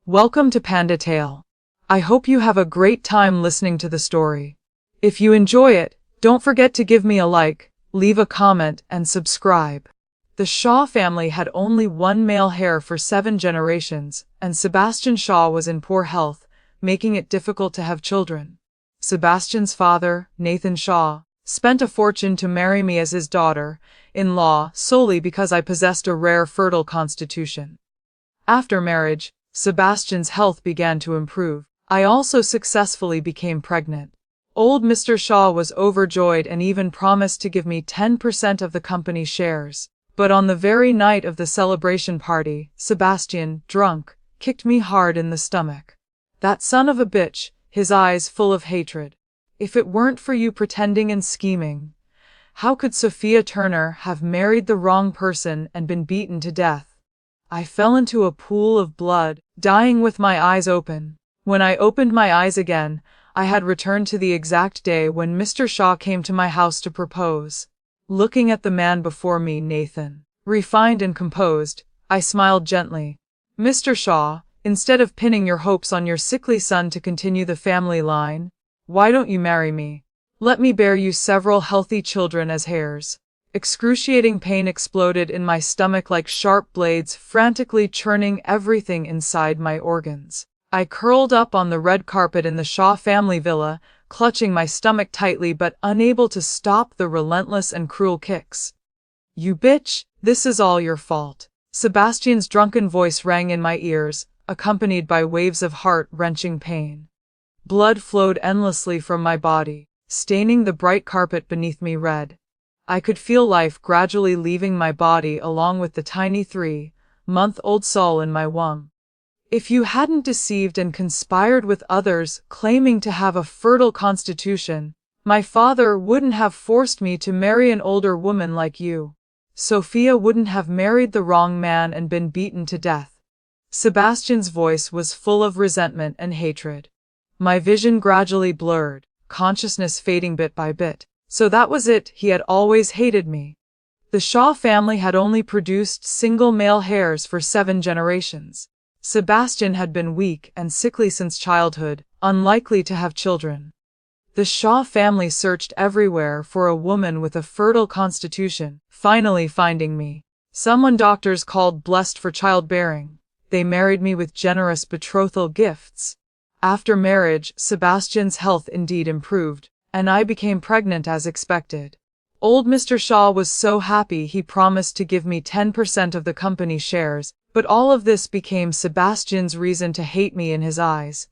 Welcome to Panda Tale. I hope you have a great time listening to the story. If you enjoy it, don't forget to give me a like, leave a comment, and subscribe. The Shaw family had only one male heir for 7 generations, and Sebastian Shaw was in poor health, making it difficult to have children. Sebastian's father, Nathan Shaw, spent a fortune to marry me as his daughter-in-law solely because I possessed a rare fertile constitution. After marriage, Sebastian's health began to improve. I also successfully became pregnant. Old Mr. Shaw was overjoyed and even promised to give me 10% of the company's shares. But on the very night of the celebration party, Sebastian, drunk, kicked me hard in the stomach. That son of a bitch, his eyes full of hatred. If it weren't for you pretending and scheming, how could Sophia Turner have married the wrong person and been beaten to death? I fell into a pool of blood, dying with my eyes open. When I opened my eyes again, I had returned to the exact day when Mr. Shaw came to my house to propose. Looking at the man before me, Nathan, refined and composed, I smiled gently. Mr. Shaw, instead of pinning your hopes on your sickly son to continue the family line, why don't you marry me? Let me bear you several healthy children as heirs. Excruciating pain exploded in my stomach like sharp blades, frantically churning everything inside my organs. I curled up on the red carpet in the Shaw family villa, clutching my stomach tightly but unable to stop the relentless and cruel kicks. You bitch, this is all your fault. Sebastian's drunken voice rang in my ears, accompanied by waves of heart-wrenching pain. Blood flowed endlessly from my body, staining the bright carpet beneath me red. I could feel life gradually leaving my body along with the tiny 3-month-old soul in my womb. If you hadn't deceived and conspired with others claiming to have a fertile constitution, my father wouldn't have forced me to marry an older woman like you. Sophia wouldn't have married the wrong man and been beaten to death. Sebastian's voice was full of resentment and hatred. My vision gradually blurred, consciousness fading bit by bit. So that was it, he had always hated me. The Shaw family had only produced single male heirs for 7 generations. Sebastian had been weak and sickly since childhood, unlikely to have children. The Shaw family searched everywhere for a woman with a fertile constitution, finally finding me. Someone doctors called blessed for childbearing. They married me with generous betrothal gifts. After marriage, Sebastian's health indeed improved, and I became pregnant as expected. Old Mr. Shaw was so happy he promised to give me 10% of the company's shares, but all of this became Sebastian's reason to hate me in his eyes.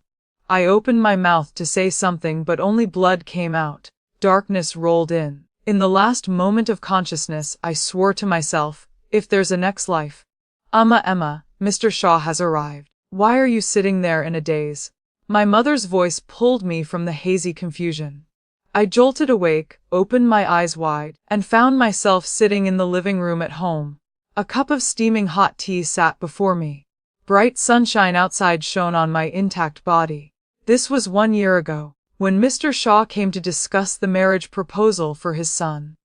I opened my mouth to say something but only blood came out. Darkness rolled in. In the last moment of consciousness, I swore to myself, if there's a next life. Emma, Mr. Shaw has arrived. Why are you sitting there in a daze? My mother's voice pulled me from the hazy confusion. I jolted awake, opened my eyes wide, and found myself sitting in the living room at home. A cup of steaming hot tea sat before me. Bright sunshine outside shone on my intact body. This was 1 year ago, when Mr. Shaw came to discuss the marriage proposal for his son.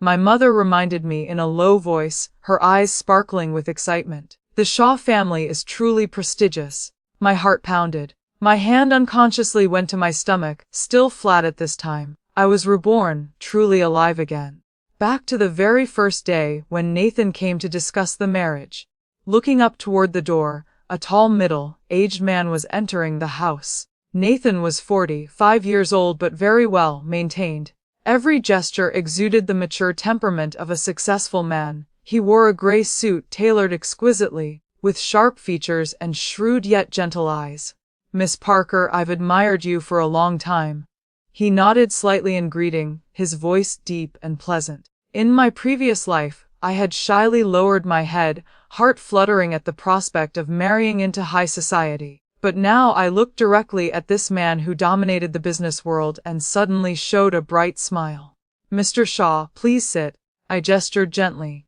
My mother reminded me in a low voice, her eyes sparkling with excitement. The Shaw family is truly prestigious. My heart pounded. My hand unconsciously went to my stomach, still flat at this time. I was reborn, truly alive again. Back to the very first day when Nathan came to discuss the marriage. Looking up toward the door, a tall middle-aged man was entering the house. Nathan was 45 years old but very well maintained. Every gesture exuded the mature temperament of a successful man. He wore a gray suit tailored exquisitely, with sharp features and shrewd yet gentle eyes. Miss Parker, I've admired you for a long time. He nodded slightly in greeting, his voice deep and pleasant. In my previous life, I had shyly lowered my head, heart fluttering at the prospect of marrying into high society. But now I looked directly at this man who dominated the business world and suddenly showed a bright smile. Mr. Shaw, please sit. I gestured gently.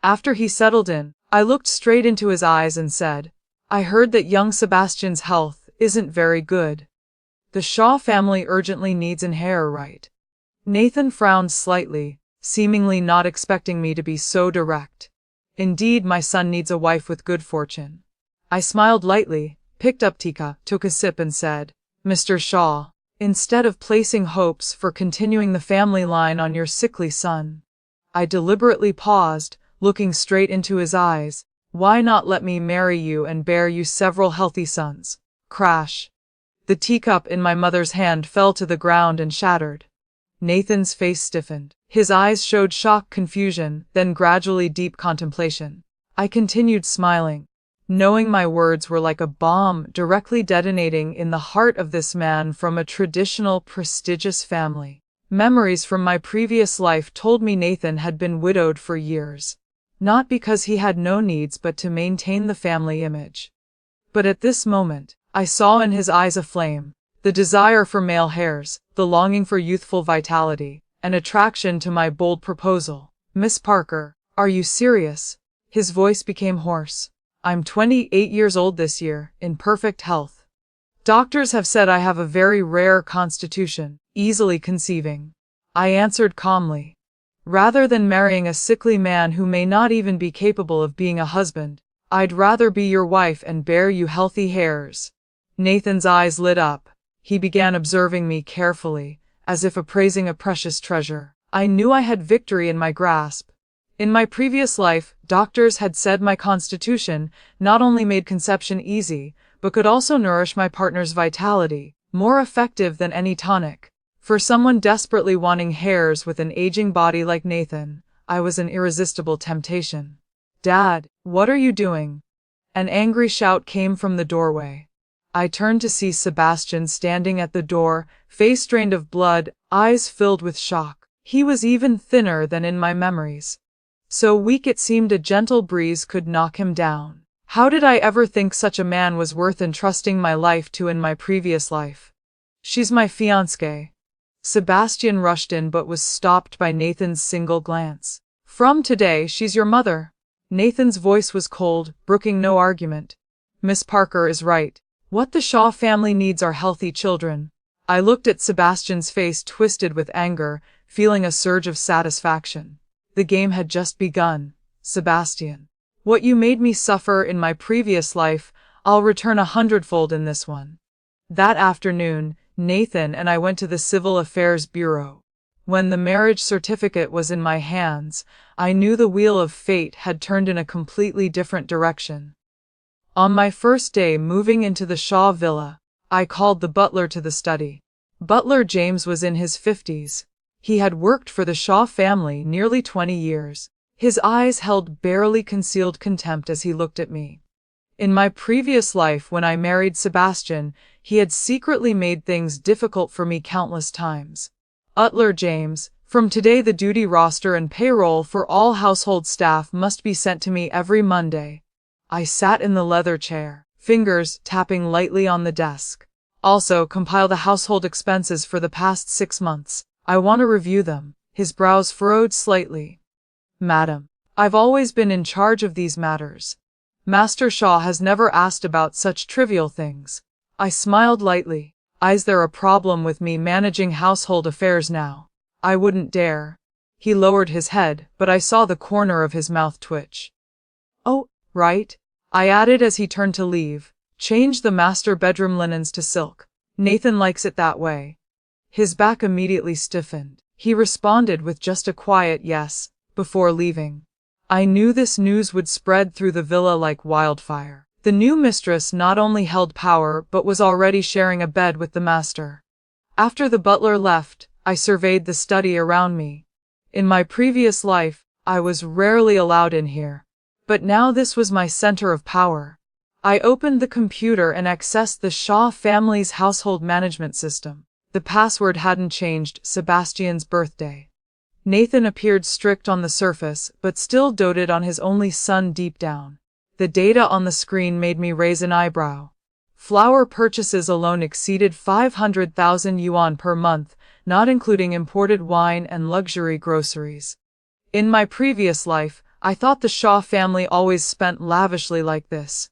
After he settled in, I looked straight into his eyes and said, I heard that young Sebastian's health isn't very good. The Shaw family urgently needs an heir, right? Nathan frowned slightly, seemingly not expecting me to be so direct. Indeed, my son needs a wife with good fortune. I smiled lightly. picked up teacup, took a sip and said, "Mr. Shaw, instead of placing hopes for continuing the family line on your sickly son." I deliberately paused, looking straight into his eyes. "Why not let me marry you and bear you several healthy sons?" Crash. The teacup in my mother's hand fell to the ground and shattered. Nathan's face stiffened. His eyes showed shock, confusion, then gradually deep contemplation. I continued smiling, knowing my words were like a bomb directly detonating in the heart of this man from a traditional, prestigious family. Memories from my previous life told me Nathan had been widowed for years, not because he had no needs but to maintain the family image. But at this moment, I saw in his eyes a flame, the desire for male heirs, the longing for youthful vitality, an attraction to my bold proposal. "Miss Parker, are you serious?" His voice became hoarse. "I'm 28 years old this year, in perfect health. Doctors have said I have a very rare constitution, easily conceiving." I answered calmly. "Rather than marrying a sickly man who may not even be capable of being a husband, I'd rather be your wife and bear you healthy heirs." Nathan's eyes lit up. He began observing me carefully, as if appraising a precious treasure. I knew I had victory in my grasp. In my previous life, doctors had said my constitution not only made conception easy, but could also nourish my partner's vitality, more effective than any tonic. For someone desperately wanting heirs with an aging body like Nathan, I was an irresistible temptation. "Dad, what are you doing?" An angry shout came from the doorway. I turned to see Sebastian standing at the door, face drained of blood, eyes filled with shock. He was even thinner than in my memories. So weak it seemed a gentle breeze could knock him down. How did I ever think such a man was worth entrusting my life to in my previous life? "She's my fiancée." Sebastian rushed in but was stopped by Nathan's single glance. "From today, she's your mother." Nathan's voice was cold, brooking no argument. "Miss Parker is right. What the Shaw family needs are healthy children." I looked at Sebastian's face twisted with anger, feeling a surge of satisfaction. The game had just begun. "Sebastian, what you made me suffer in my previous life, I'll return 100-fold in this one." That afternoon, Nathan and I went to the Civil Affairs Bureau. When the marriage certificate was in my hands, I knew the wheel of fate had turned in a completely different direction. On my first day moving into the Shaw villa, I called the butler to the study. Butler James was in his 50s. He had worked for the Shaw family nearly 20 years. His eyes held barely concealed contempt as he looked at me. In my previous life when I married Sebastian, he had secretly made things difficult for me countless times. "Butler James, from today the duty roster and payroll for all household staff must be sent to me every Monday." I sat in the leather chair, fingers tapping lightly on the desk. "Also, compile the household expenses for the past 6 months. I want to review them." His brows furrowed slightly. "Madam, I've always been in charge of these matters. Master Shaw has never asked about such trivial things." I smiled lightly. "Is there a problem with me managing household affairs now?" "I wouldn't dare." He lowered his head, but I saw the corner of his mouth twitch. "Oh, right," I added as he turned to leave. "Change the master bedroom linens to silk. Nathan likes it that way." His back immediately stiffened. He responded with just a quiet yes, before leaving. I knew this news would spread through the villa like wildfire. The new mistress not only held power but was already sharing a bed with the master. After the butler left, I surveyed the study around me. In my previous life, I was rarely allowed in here. But now this was my center of power. I opened the computer and accessed the Shaw family's household management system. The password hadn't changed. Sebastian's birthday. Nathan appeared strict on the surface, but still doted on his only son deep down. The data on the screen made me raise an eyebrow. Flour purchases alone exceeded 500,000 yuan per month, not including imported wine and luxury groceries. In my previous life, I thought the Shaw family always spent lavishly like this.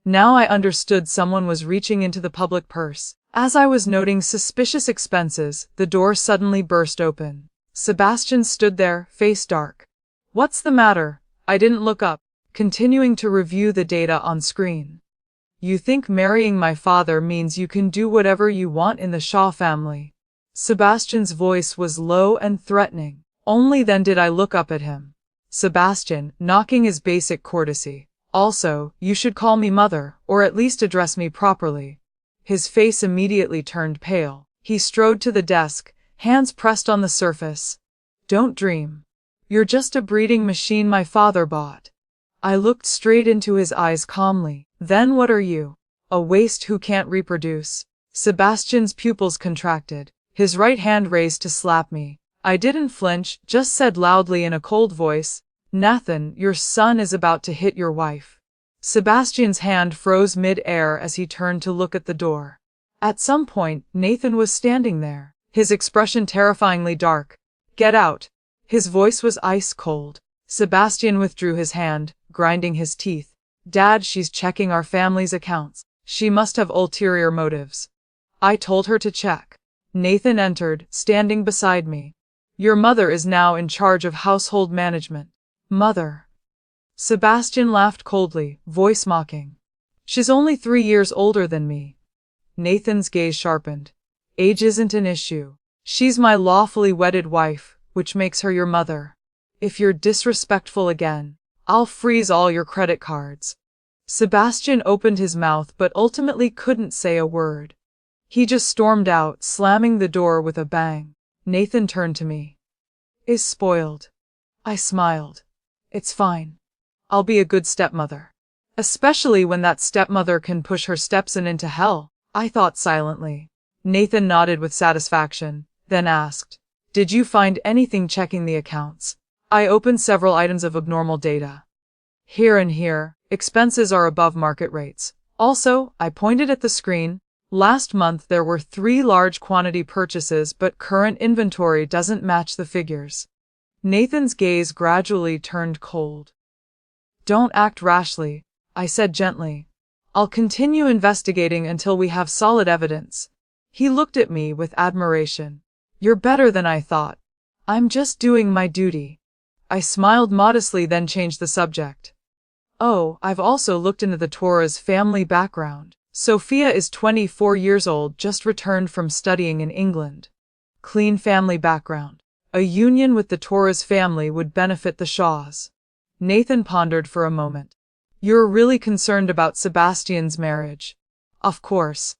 Now I understood someone was reaching into the public purse. As I was noting suspicious expenses, the door suddenly burst open. Sebastian stood there, face dark. "What's the matter?" I didn't look up, continuing to review the data on screen. You think marrying my father means you can do whatever you want in the Shaw family? Sebastian's voice was low and threatening. Only then did I look up at him. Sebastian, knocking his basic courtesy. Also, you should call me mother, or at least address me properly. His face immediately turned pale. He strode to the desk, hands pressed on the surface. Don't dream. You're just a breeding machine my father bought. I looked straight into his eyes calmly. Then what are you? A waste who can't reproduce. Sebastian's pupils contracted. His right hand raised to slap me. I didn't flinch, just said loudly in a cold voice, Nathan, your son is about to hit your wife. Sebastian's hand froze mid-air as he turned to look at the door. At some point, Nathan was standing there, his expression terrifyingly dark. Get out. His voice was ice cold. Sebastian withdrew his hand, grinding his teeth. Dad, she's checking our family's accounts. She must have ulterior motives. I told her to check. Nathan entered, standing beside me. Your mother is now in charge of household management. Mother. Sebastian laughed coldly, voice mocking. She's only 3 years older than me. Nathan's gaze sharpened. Age isn't an issue. She's my lawfully wedded wife, which makes her your mother. If you're disrespectful again, I'll freeze all your credit cards. Sebastian opened his mouth but ultimately couldn't say a word. He just stormed out, slamming the door with a bang. Nathan turned to me. Is spoiled. I smiled. It's fine. I'll be a good stepmother. Especially when that stepmother can push her stepson into hell, I thought silently. Nathan nodded with satisfaction, then asked, Did you find anything checking the accounts? I opened several items of abnormal data. Here and here, expenses are above market rates. Also, I pointed at the screen, last month there were 3 large quantity purchases but current inventory doesn't match the figures. Nathan's gaze gradually turned cold. Don't act rashly, I said gently. I'll continue investigating until we have solid evidence. He looked at me with admiration. You're better than I thought. I'm just doing my duty. I smiled modestly then changed the subject. Oh, I've also looked into the Torres family background. Sophia is 24 years old, just returned from studying in England. Clean family background. A union with the Torres family would benefit the Shaws. Nathan pondered for a moment. You're really concerned about Sebastian's marriage? Of course.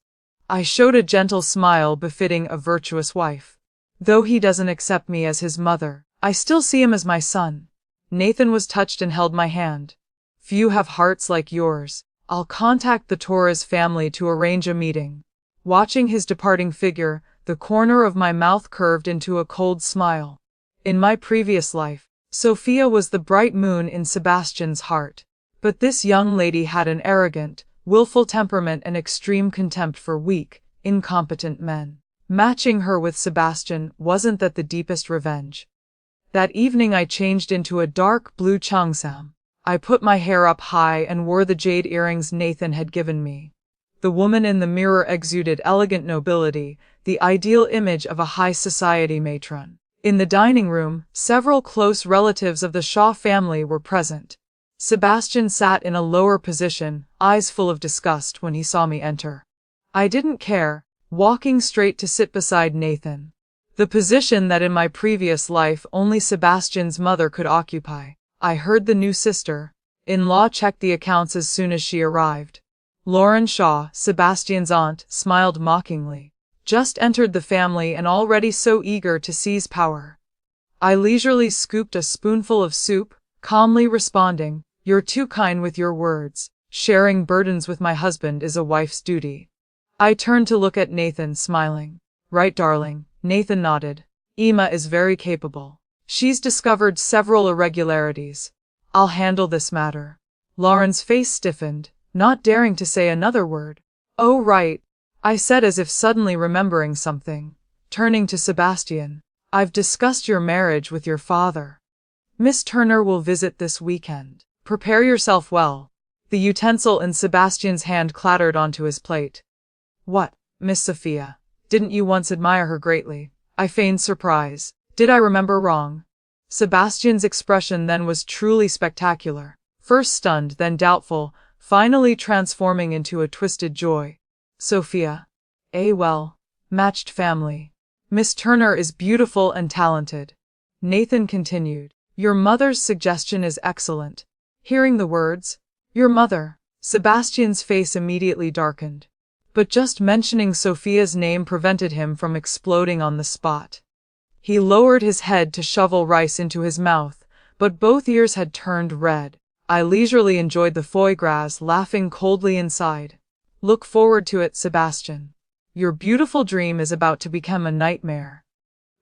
I showed a gentle smile befitting a virtuous wife. Though he doesn't accept me as his mother, I still see him as my son. Nathan was touched and held my hand. Few have hearts like yours. I'll contact the Torres family to arrange a meeting. Watching his departing figure, the corner of my mouth curved into a cold smile. In my previous life, Sophia was the bright moon in Sebastian's heart. But this young lady had an arrogant, willful temperament and extreme contempt for weak, incompetent men. Matching her with Sebastian wasn't that the deepest revenge. That evening I changed into a dark blue cheongsam. I put my hair up high and wore the jade earrings Nathan had given me. The woman in the mirror exuded elegant nobility, the ideal image of a high society matron. In the dining room, several close relatives of the Shaw family were present. Sebastian sat in a lower position, eyes full of disgust when he saw me enter. I didn't care, walking straight to sit beside Nathan. The position that in my previous life only Sebastian's mother could occupy. I heard the new sister-in-law check the accounts as soon as she arrived. Lauren Shaw, Sebastian's aunt, smiled mockingly. Just entered the family and already so eager to seize power. I leisurely scooped a spoonful of soup, calmly responding, You're too kind with your words. Sharing burdens with my husband is a wife's duty. I turned to look at Nathan, smiling. Right, darling, Nathan nodded. Emma is very capable. She's discovered several irregularities. I'll handle this matter. Lauren's face stiffened, not daring to say another word. Oh right, I said as if suddenly remembering something. Turning to Sebastian, I've discussed your marriage with your father. Miss Turner will visit this weekend. Prepare yourself well. The utensil in Sebastian's hand clattered onto his plate. What, Miss Sophia? Didn't you once admire her greatly? I feigned surprise. Did I remember wrong? Sebastian's expression then was truly spectacular. First stunned, then doubtful, finally transforming into a twisted joy. Sophia. Well, matched family. Miss Turner is beautiful and talented. Nathan continued. Your mother's suggestion is excellent. Hearing the words, your mother, Sebastian's face immediately darkened. But just mentioning Sophia's name prevented him from exploding on the spot. He lowered his head to shovel rice into his mouth, but both ears had turned red. I leisurely enjoyed the foie gras, laughing coldly inside. Look forward to it, Sebastian. Your beautiful dream is about to become a nightmare.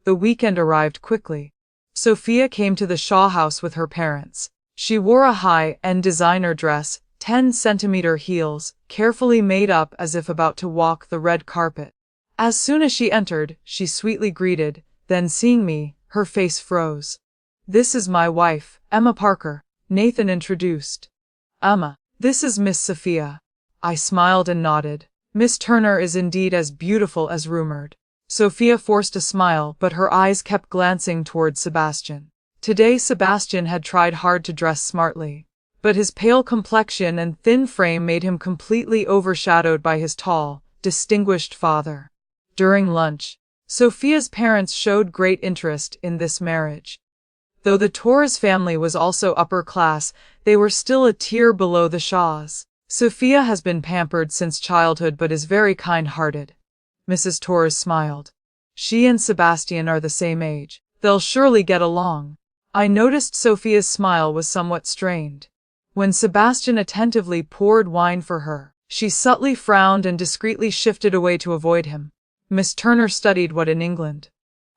The weekend arrived quickly. Sophia came to the Shaw house with her parents. She wore a high-end designer dress, 10-centimeter heels, carefully made up as if about to walk the red carpet. As soon as she entered, she sweetly greeted, then seeing me, her face froze. This is my wife, Emma Parker, Nathan introduced. Emma, this is Miss Sophia. I smiled and nodded. Miss Turner is indeed as beautiful as rumored. Sophia forced a smile, but her eyes kept glancing toward Sebastian. Today Sebastian had tried hard to dress smartly, but his pale complexion and thin frame made him completely overshadowed by his tall, distinguished father. During lunch, Sophia's parents showed great interest in this marriage. Though the Torres family was also upper class, they were still a tier below the Shaws. Sophia has been pampered since childhood but is very kind-hearted. Mrs. Torres smiled. She and Sebastian are the same age. They'll surely get along. I noticed Sophia's smile was somewhat strained. When Sebastian attentively poured wine for her, she subtly frowned and discreetly shifted away to avoid him. Miss Turner studied what in England?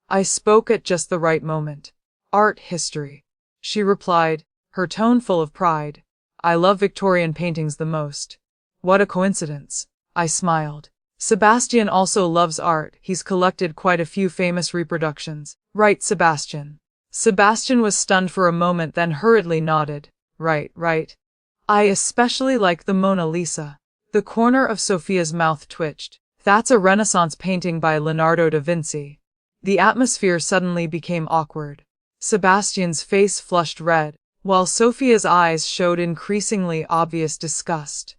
I spoke at just the right moment. Art history, she replied, her tone full of pride. I love Victorian paintings the most. What a coincidence. I smiled. Sebastian also loves art. He's collected quite a few famous reproductions. Right, Sebastian. Sebastian was stunned for a moment, then hurriedly nodded. Right. I especially like the Mona Lisa. The corner of Sophia's mouth twitched. That's a Renaissance painting by Leonardo da Vinci. The atmosphere suddenly became awkward. Sebastian's face flushed red, while Sophia's eyes showed increasingly obvious disgust.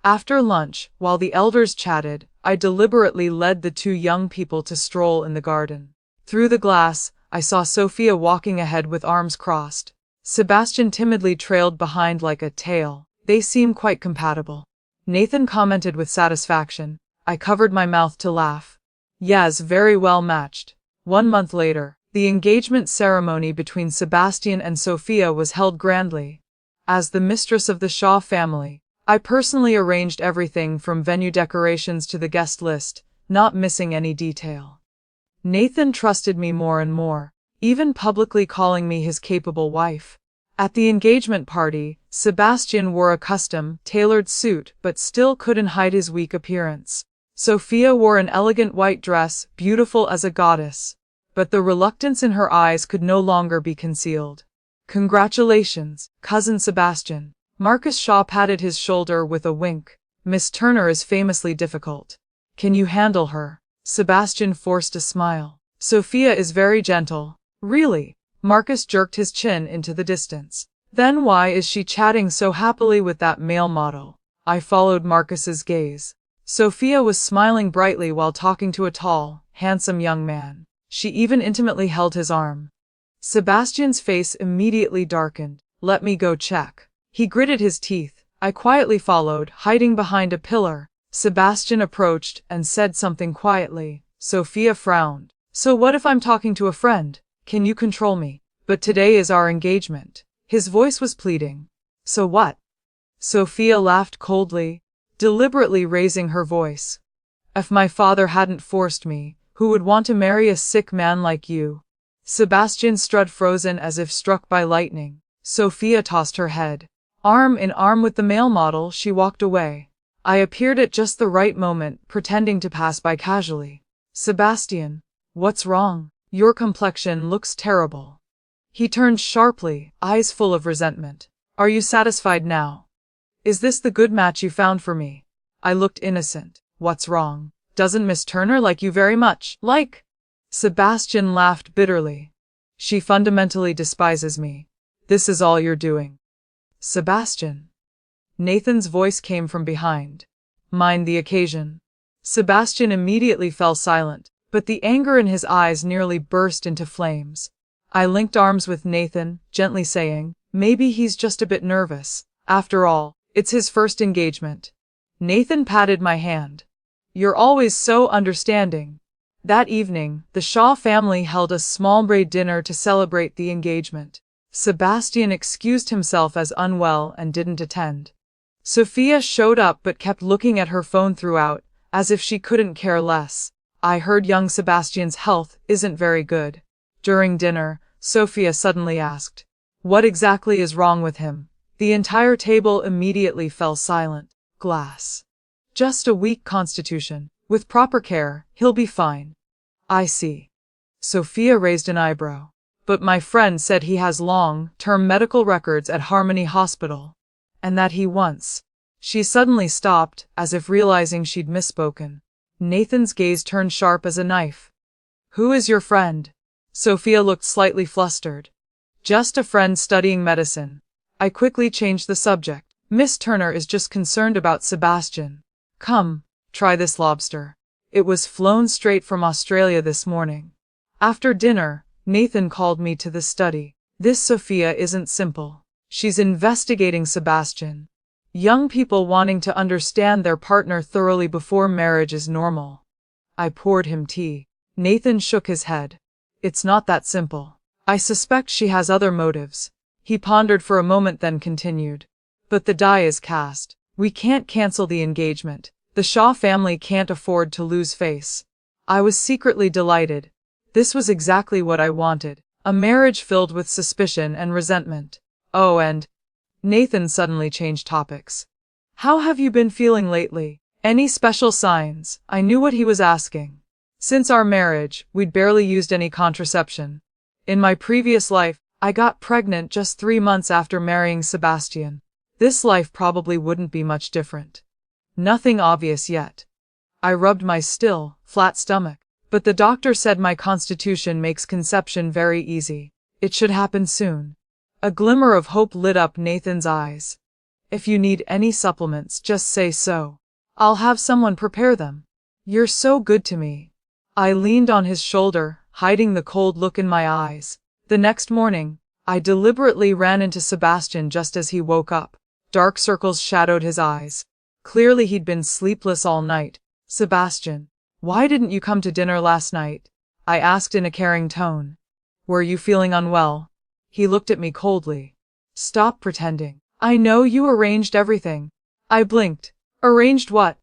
After lunch, while the elders chatted, I deliberately led the two young people to stroll in the garden. Through the glass, I saw Sophia walking ahead with arms crossed. Sebastian timidly trailed behind like a tail. They seem quite compatible. Nathan commented with satisfaction. I covered my mouth to laugh. Yes, very well matched. 1 month later, the engagement ceremony between Sebastian and Sophia was held grandly. As the mistress of the Shaw family, I personally arranged everything from venue decorations to the guest list, not missing any detail. Nathan trusted me more and more, even publicly calling me his capable wife. At the engagement party, Sebastian wore a custom, tailored suit but still couldn't hide his weak appearance. Sophia wore an elegant white dress, beautiful as a goddess, but the reluctance in her eyes could no longer be concealed. Congratulations, cousin Sebastian. Marcus Shaw patted his shoulder with a wink. Miss Turner is famously difficult. Can you handle her? Sebastian forced a smile. Sophia is very gentle. Really? Marcus jerked his chin into the distance. Then why is she chatting so happily with that male model? I followed Marcus's gaze. Sophia was smiling brightly while talking to a tall, handsome young man. She even intimately held his arm. Sebastian's face immediately darkened. Let me go check. He gritted his teeth. I quietly followed, hiding behind a pillar. Sebastian approached and said something quietly. Sophia frowned. So what if I'm talking to a friend? Can you control me? But today is our engagement. His voice was pleading. So what? Sophia laughed coldly, deliberately raising her voice. If my father hadn't forced me, who would want to marry a sick man like you? Sebastian stood frozen as if struck by lightning. Sophia tossed her head. Arm in arm with the male model, she walked away. I appeared at just the right moment, pretending to pass by casually. Sebastian, what's wrong? Your complexion looks terrible. He turned sharply, eyes full of resentment. Are you satisfied now? Is this the good match you found for me? I looked innocent. What's wrong? Doesn't Miss Turner like you very much? Like? Sebastian laughed bitterly. She fundamentally despises me. This is all you're doing. Sebastian. Nathan's voice came from behind. Mind the occasion. Sebastian immediately fell silent, but the anger in his eyes nearly burst into flames. I linked arms with Nathan, gently saying, maybe he's just a bit nervous. After all, it's his first engagement. Nathan patted my hand. You're always so understanding. That evening, the Shaw family held a small braid dinner to celebrate the engagement. Sebastian excused himself as unwell and didn't attend. Sophia showed up but kept looking at her phone throughout, as if she couldn't care less. I heard young Sebastian's health isn't very good. During dinner, Sophia suddenly asked, what exactly is wrong with him? The entire table immediately fell silent. Glass. Just a weak constitution. With proper care, he'll be fine. I see. Sophia raised an eyebrow. But my friend said he has long-term medical records at Harmony Hospital. And that he once. She suddenly stopped, as if realizing she'd misspoken. Nathan's gaze turned sharp as a knife. Who is your friend? Sophia looked slightly flustered. Just a friend studying medicine. I quickly changed the subject. Miss Turner is just concerned about Sebastian. Come, try this lobster. It was flown straight from Australia this morning. After dinner, Nathan called me to the study. This Sophia isn't simple. She's investigating Sebastian. Young people wanting to understand their partner thoroughly before marriage is normal. I poured him tea. Nathan shook his head. It's not that simple. I suspect she has other motives. He pondered for a moment then continued. But the die is cast. We can't cancel the engagement. The Shaw family can't afford to lose face. I was secretly delighted. This was exactly what I wanted. A marriage filled with suspicion and resentment. Oh, and Nathan suddenly changed topics. How have you been feeling lately? Any special signs? I knew what he was asking. Since our marriage, we'd barely used any contraception. In my previous life, I got pregnant just 3 months after marrying Sebastian. This life probably wouldn't be much different. Nothing obvious yet. I rubbed my still, flat stomach. But the doctor said my constitution makes conception very easy. It should happen soon. A glimmer of hope lit up Nathan's eyes. If you need any supplements, just say so. I'll have someone prepare them. You're so good to me. I leaned on his shoulder, hiding the cold look in my eyes. The next morning, I deliberately ran into Sebastian just as he woke up. Dark circles shadowed his eyes. Clearly he'd been sleepless all night. Sebastian, why didn't you come to dinner last night? I asked in a caring tone. Were you feeling unwell? He looked at me coldly. Stop pretending. I know you arranged everything. I blinked. Arranged what?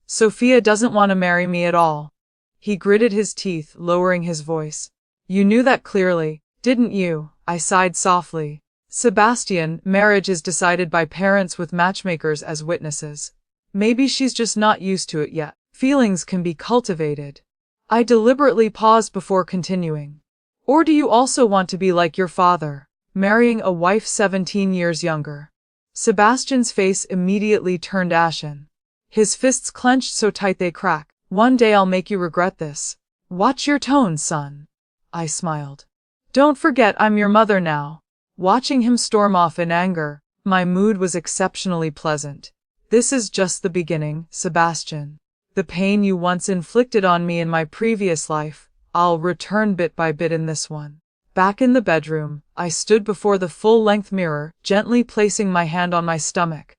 Sophia doesn't want to marry me at all. He gritted his teeth, lowering his voice. You knew that clearly, didn't you? I sighed softly. Sebastian, marriage is decided by parents with matchmakers as witnesses. Maybe she's just not used to it yet. Feelings can be cultivated. I deliberately paused before continuing. Or do you also want to be like your father, marrying a wife 17 years younger? Sebastian's face immediately turned ashen. His fists clenched so tight they cracked. One day I'll make you regret this. Watch your tone, son. I smiled. Don't forget I'm your mother now. Watching him storm off in anger, my mood was exceptionally pleasant. This is just the beginning, Sebastian. The pain you once inflicted on me in my previous life, I'll return bit by bit in this one. Back in the bedroom, I stood before the full-length mirror, gently placing my hand on my stomach.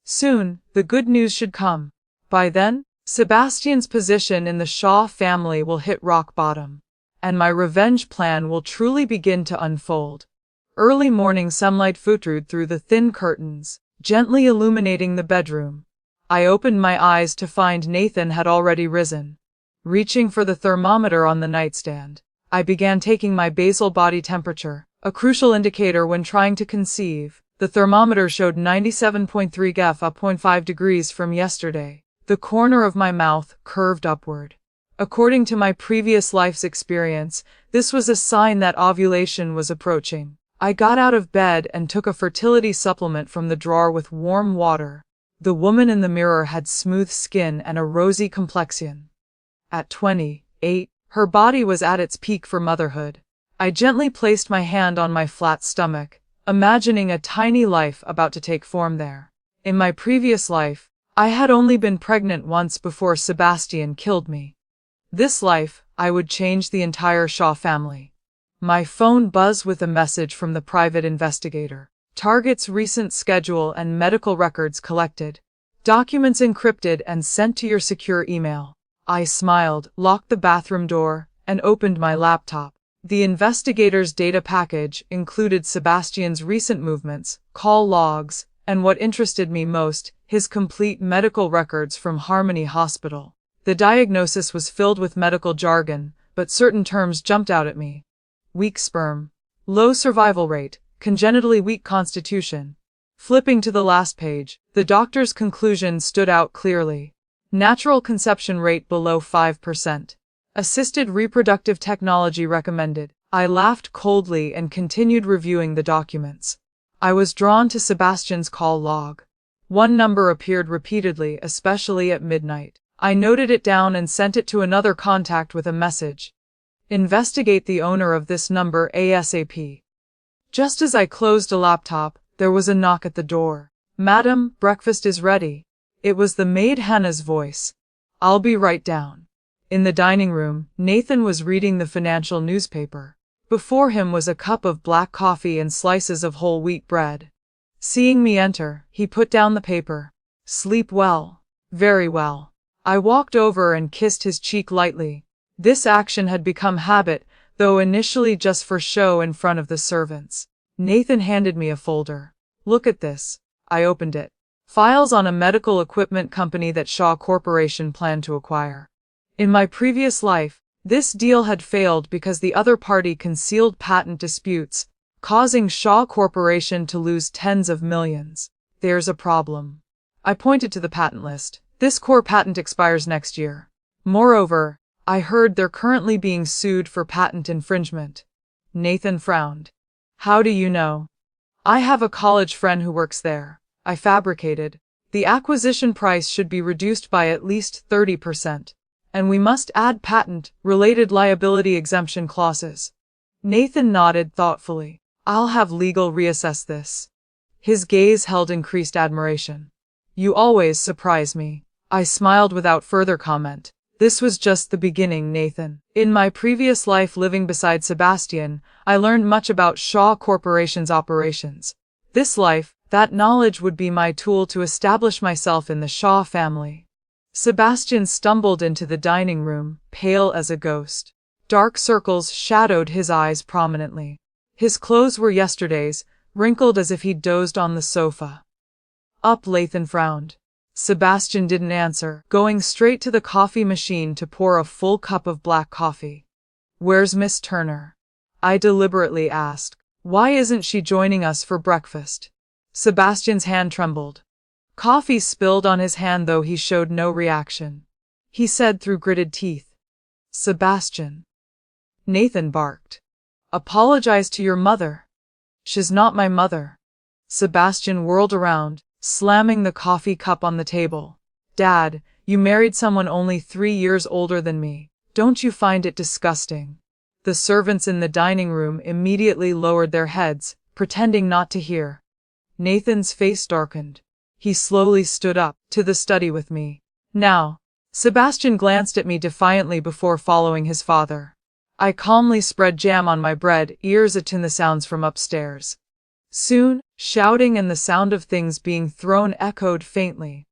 Soon, the good news should come. By then, Sebastian's position in the Shaw family will hit rock bottom, and my revenge plan will truly begin to unfold. Early morning sunlight filtered through the thin curtains, gently illuminating the bedroom. I opened my eyes to find Nathan had already risen. Reaching for the thermometer on the nightstand, I began taking my basal body temperature, a crucial indicator when trying to conceive. The thermometer showed 97.3 F, up 0.5 degrees from yesterday. The corner of my mouth curved upward. According to my previous life's experience, this was a sign that ovulation was approaching. I got out of bed and took a fertility supplement from the drawer with warm water. The woman in the mirror had smooth skin and a rosy complexion. At 28, her body was at its peak for motherhood. I gently placed my hand on my flat stomach, imagining a tiny life about to take form there. In my previous life, I had only been pregnant once before Sebastian killed me. This life, I would change the entire Shaw family. My phone buzzed with a message from the private investigator. Target's recent schedule and medical records collected. Documents encrypted and sent to your secure email. I smiled, locked the bathroom door, and opened my laptop. The investigator's data package included Sebastian's recent movements, call logs, and what interested me most, his complete medical records from Harmony Hospital. The diagnosis was filled with medical jargon, but certain terms jumped out at me. Weak sperm, low survival rate, congenitally weak constitution. Flipping to the last page, the doctor's conclusion stood out clearly. Natural conception rate below 5%. Assisted reproductive technology recommended. I laughed coldly and continued reviewing the documents. I was drawn to Sebastian's call log. One number appeared repeatedly, especially at midnight. I noted it down and sent it to another contact with a message. Investigate the owner of this number ASAP. Just as I closed a laptop, there was a knock at the door. Madam, breakfast is ready. It was the maid Hannah's voice. I'll be right down. In the dining room, Nathan was reading the financial newspaper. Before him was a cup of black coffee and slices of whole wheat bread. Seeing me enter, he put down the paper. Sleep well. Very well. I walked over and kissed his cheek lightly. This action had become habit, though initially just for show in front of the servants. Nathan handed me a folder. Look at this. I opened it. Files on a medical equipment company that Shaw Corporation planned to acquire. In my previous life, this deal had failed because the other party concealed patent disputes, causing Shaw Corporation to lose tens of millions. There's a problem. I pointed to the patent list. This core patent expires next year. Moreover, I heard they're currently being sued for patent infringement. Nathan frowned. How do you know? I have a college friend who works there. I fabricated. The acquisition price should be reduced by at least 30%. And we must add patent-related liability exemption clauses. Nathan nodded thoughtfully. I'll have legal reassess this. His gaze held increased admiration. You always surprise me. I smiled without further comment. This was just the beginning, Nathan. In my previous life living beside Sebastian, I learned much about Shaw Corporation's operations. This life, that knowledge would be my tool to establish myself in the Shaw family. Sebastian stumbled into the dining room, pale as a ghost. Dark circles shadowed his eyes prominently. His clothes were yesterday's, wrinkled as if he'd dozed on the sofa. Up, Lathan frowned. Sebastian didn't answer, going straight to the coffee machine to pour a full cup of black coffee. Where's Miss Turner? I deliberately asked. Why isn't she joining us for breakfast? Sebastian's hand trembled. Coffee spilled on his hand though he showed no reaction. He said through gritted teeth. Sebastian. Nathan barked. Apologize to your mother. She's not my mother. Sebastian whirled around, slamming the coffee cup on the table. Dad, you married someone only 3 years older than me. Don't you find it disgusting? The servants in the dining room immediately lowered their heads, pretending not to hear. Nathan's face darkened. He slowly stood up, to the study with me. Now. Sebastian glanced at me defiantly before following his father. I calmly spread jam on my bread, ears attuned to the sounds from upstairs. Soon, shouting and the sound of things being thrown echoed faintly.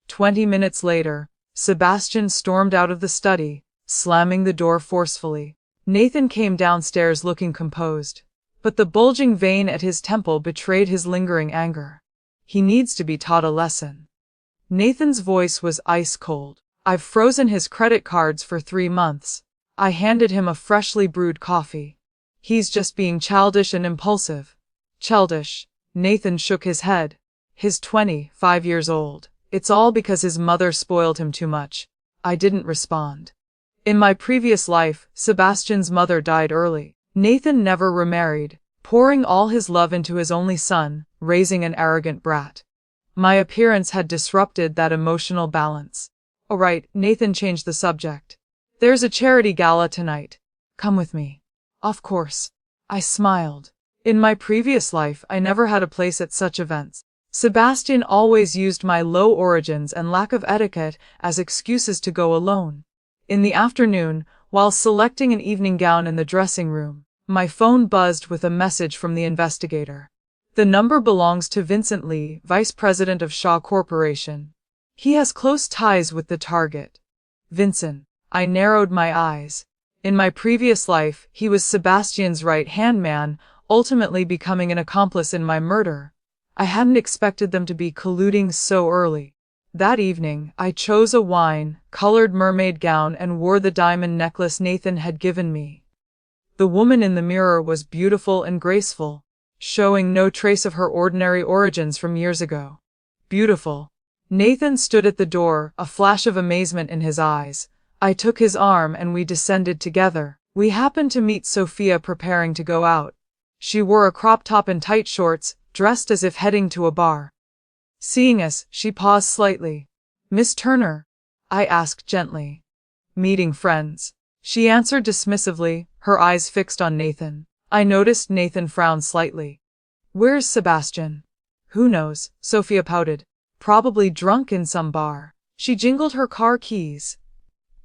20 minutes later, Sebastian stormed out of the study, slamming the door forcefully. Nathan came downstairs looking composed, but the bulging vein at his temple betrayed his lingering anger. He needs to be taught a lesson. Nathan's voice was ice cold. I've frozen his credit cards for 3 months. I handed him a freshly brewed coffee. He's just being childish and impulsive. Childish. Nathan shook his head. He's 25 years old. It's all because his mother spoiled him too much. I didn't respond. In my previous life, Sebastian's mother died early. Nathan never remarried, pouring all his love into his only son, raising an arrogant brat. My appearance had disrupted that emotional balance. All right, Nathan changed the subject. There's a charity gala tonight. Come with me. Of course. I smiled. In my previous life, I never had a place at such events. Sebastian always used my low origins and lack of etiquette as excuses to go alone. In the afternoon, while selecting an evening gown in the dressing room, my phone buzzed with a message from the investigator. The number belongs to Vincent Lee, Vice President of Shaw Corporation. He has close ties with the target. Vincent. I narrowed my eyes. In my previous life, he was Sebastian's right-hand man, ultimately becoming an accomplice in my murder. I hadn't expected them to be colluding so early. That evening, I chose a wine-colored mermaid gown and wore the diamond necklace Nathan had given me. The woman in the mirror was beautiful and graceful, showing no trace of her ordinary origins from years ago. Beautiful. Nathan stood at the door, a flash of amazement in his eyes. I took his arm and we descended together. We happened to meet Sophia preparing to go out. She wore a crop top and tight shorts, dressed as if heading to a bar. Seeing us, she paused slightly. "Miss Turner?" I asked gently. "Meeting friends," she answered dismissively, her eyes fixed on Nathan. I noticed Nathan frowned slightly. "Where's Sebastian?" "Who knows?" Sophia pouted. "Probably drunk in some bar." She jingled her car keys.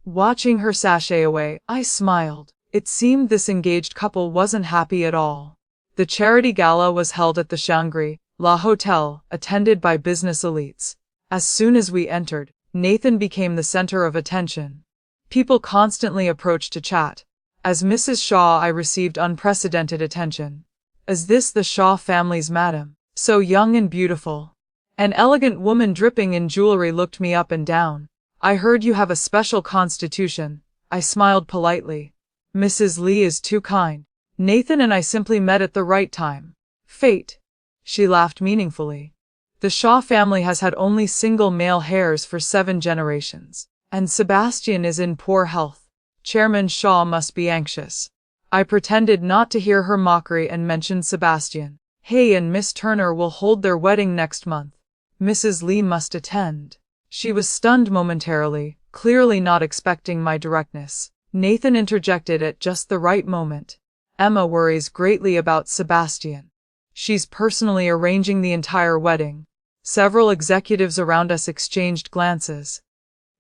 Watching her sashay away, I smiled. It seemed this engaged couple wasn't happy at all. The charity gala was held at the Shangri-La Hotel, attended by business elites. As soon as we entered, Nathan became the center of attention. People constantly approached to chat. As Mrs. Shaw, I received unprecedented attention. "Is this the Shaw family's madam? So young and beautiful." An elegant woman dripping in jewelry looked me up and down. "I heard you have a special constitution." I smiled politely. "Mrs. Lee is too kind. Nathan and I simply met at the right time. Fate." She laughed meaningfully. "The Shaw family has had only single male heirs for 7 generations. And Sebastian is in poor health. Chairman Shaw must be anxious." I pretended not to hear her mockery and mentioned Sebastian. "Hey, and Miss Turner will hold their wedding next month. Mrs. Lee must attend." She was stunned momentarily, clearly not expecting my directness. Nathan interjected at just the right moment. "Emma worries greatly about Sebastian. She's personally arranging the entire wedding." Several executives around us exchanged glances.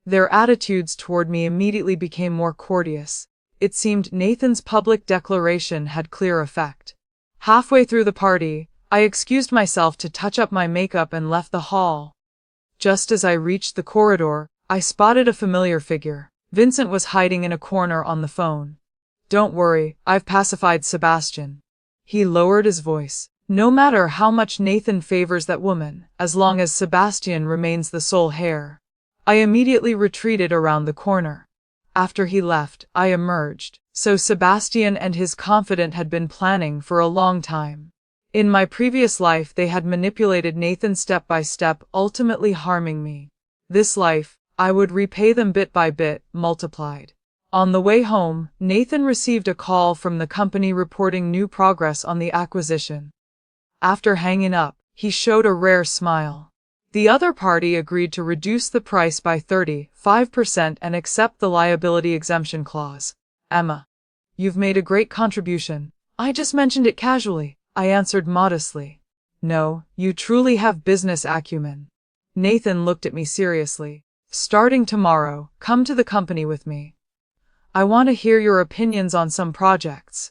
Their attitudes toward me immediately became more courteous. It seemed Nathan's public declaration had clear effect. Halfway through the party, I excused myself to touch up my makeup and left the hall. Just as I reached the corridor, I spotted a familiar figure. Vincent was hiding in a corner on the phone. "Don't worry, I've pacified Sebastian." He lowered his voice. "No matter how much Nathan favors that woman, as long as Sebastian remains the sole heir." I immediately retreated around the corner. After he left, I emerged. So Sebastian and his confidant had been planning for a long time. In my previous life, they had manipulated Nathan step by step, ultimately harming me. This life, I would repay them bit by bit, multiplied. On the way home, Nathan received a call from the company reporting new progress on the acquisition. After hanging up, he showed a rare smile. The other party agreed to reduce the price by 35% and accept the liability exemption clause. "Emma, you've made a great contribution." "I just mentioned it casually," I answered modestly. "No, you truly have business acumen." Nathan looked at me seriously. "Starting tomorrow, come to the company with me. I want to hear your opinions on some projects."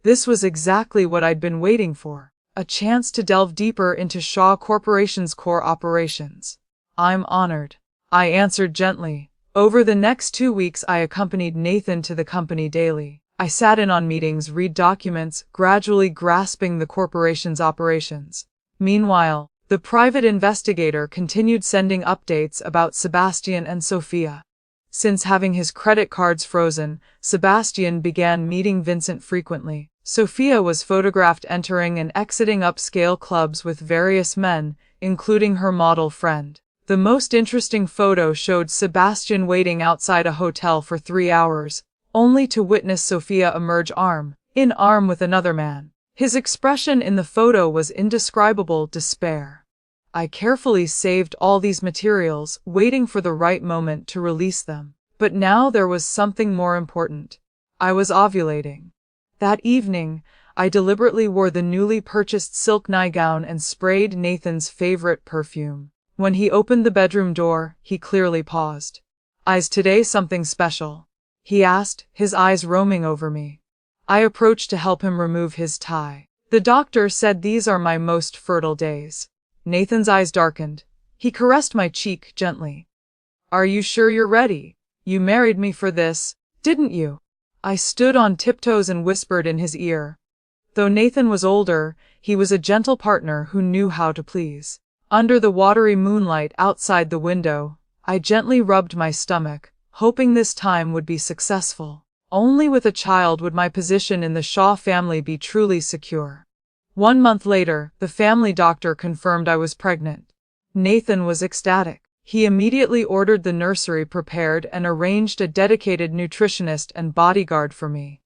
This was exactly what I'd been waiting for. A chance to delve deeper into Shaw Corporation's core operations. "I'm honored," I answered gently. Over the next 2 weeks, I accompanied Nathan to the company daily. I sat in on meetings, read documents, gradually grasping the corporation's operations. Meanwhile, the private investigator continued sending updates about Sebastian and Sophia. Since having his credit cards frozen, Sebastian began meeting Vincent frequently. Sophia was photographed entering and exiting upscale clubs with various men, including her model friend. The most interesting photo showed Sebastian waiting outside a hotel for 3 hours, only to witness Sophia emerge arm in arm with another man. His expression in the photo was indescribable despair. I carefully saved all these materials, waiting for the right moment to release them. But now there was something more important. I was ovulating. That evening, I deliberately wore the newly purchased silk nightgown and sprayed Nathan's favorite perfume. When he opened the bedroom door, he clearly paused. "Is today something special?" he asked, his eyes roaming over me. I approached to help him remove his tie. "The doctor said these are my most fertile days." Nathan's eyes darkened. He caressed my cheek gently. "Are you sure you're ready? You married me for this, didn't you?" I stood on tiptoes and whispered in his ear. Though Nathan was older, he was a gentle partner who knew how to please. Under the watery moonlight outside the window, I gently rubbed my stomach, hoping this time would be successful. Only with a child would my position in the Shaw family be truly secure. 1 month later, the family doctor confirmed I was pregnant. Nathan was ecstatic. He immediately ordered the nursery prepared and arranged a dedicated nutritionist and bodyguard for me.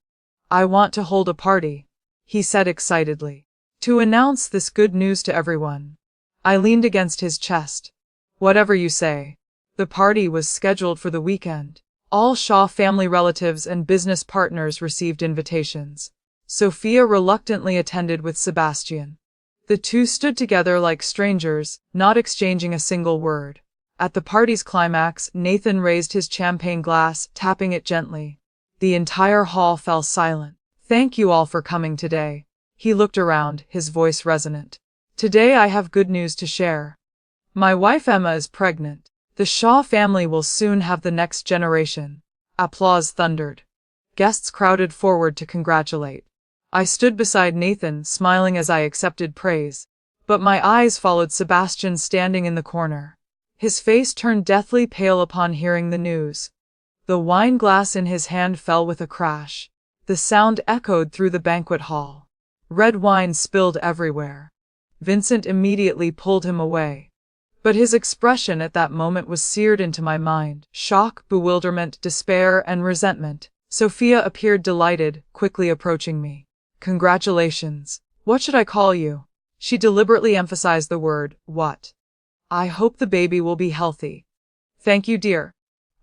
"I want to hold a party," he said excitedly, "to announce this good news to everyone." I leaned against his chest. "Whatever you say." The party was scheduled for the weekend. All Shaw family relatives and business partners received invitations. Sophia reluctantly attended with Sebastian. The two stood together like strangers, not exchanging a single word. At the party's climax, Nathan raised his champagne glass, tapping it gently. The entire hall fell silent. "Thank you all for coming today." He looked around, his voice resonant. "Today I have good news to share. My wife Emma is pregnant. The Shaw family will soon have the next generation." Applause thundered. Guests crowded forward to congratulate. I stood beside Nathan, smiling as I accepted praise. But my eyes followed Sebastian standing in the corner. His face turned deathly pale upon hearing the news. The wine glass in his hand fell with a crash. The sound echoed through the banquet hall. Red wine spilled everywhere. Vincent immediately pulled him away. But his expression at that moment was seared into my mind. Shock, bewilderment, despair, and resentment. Sophia appeared delighted, quickly approaching me. "Congratulations. What should I call you?" She deliberately emphasized the word, what. "I hope the baby will be healthy." "Thank you, dear."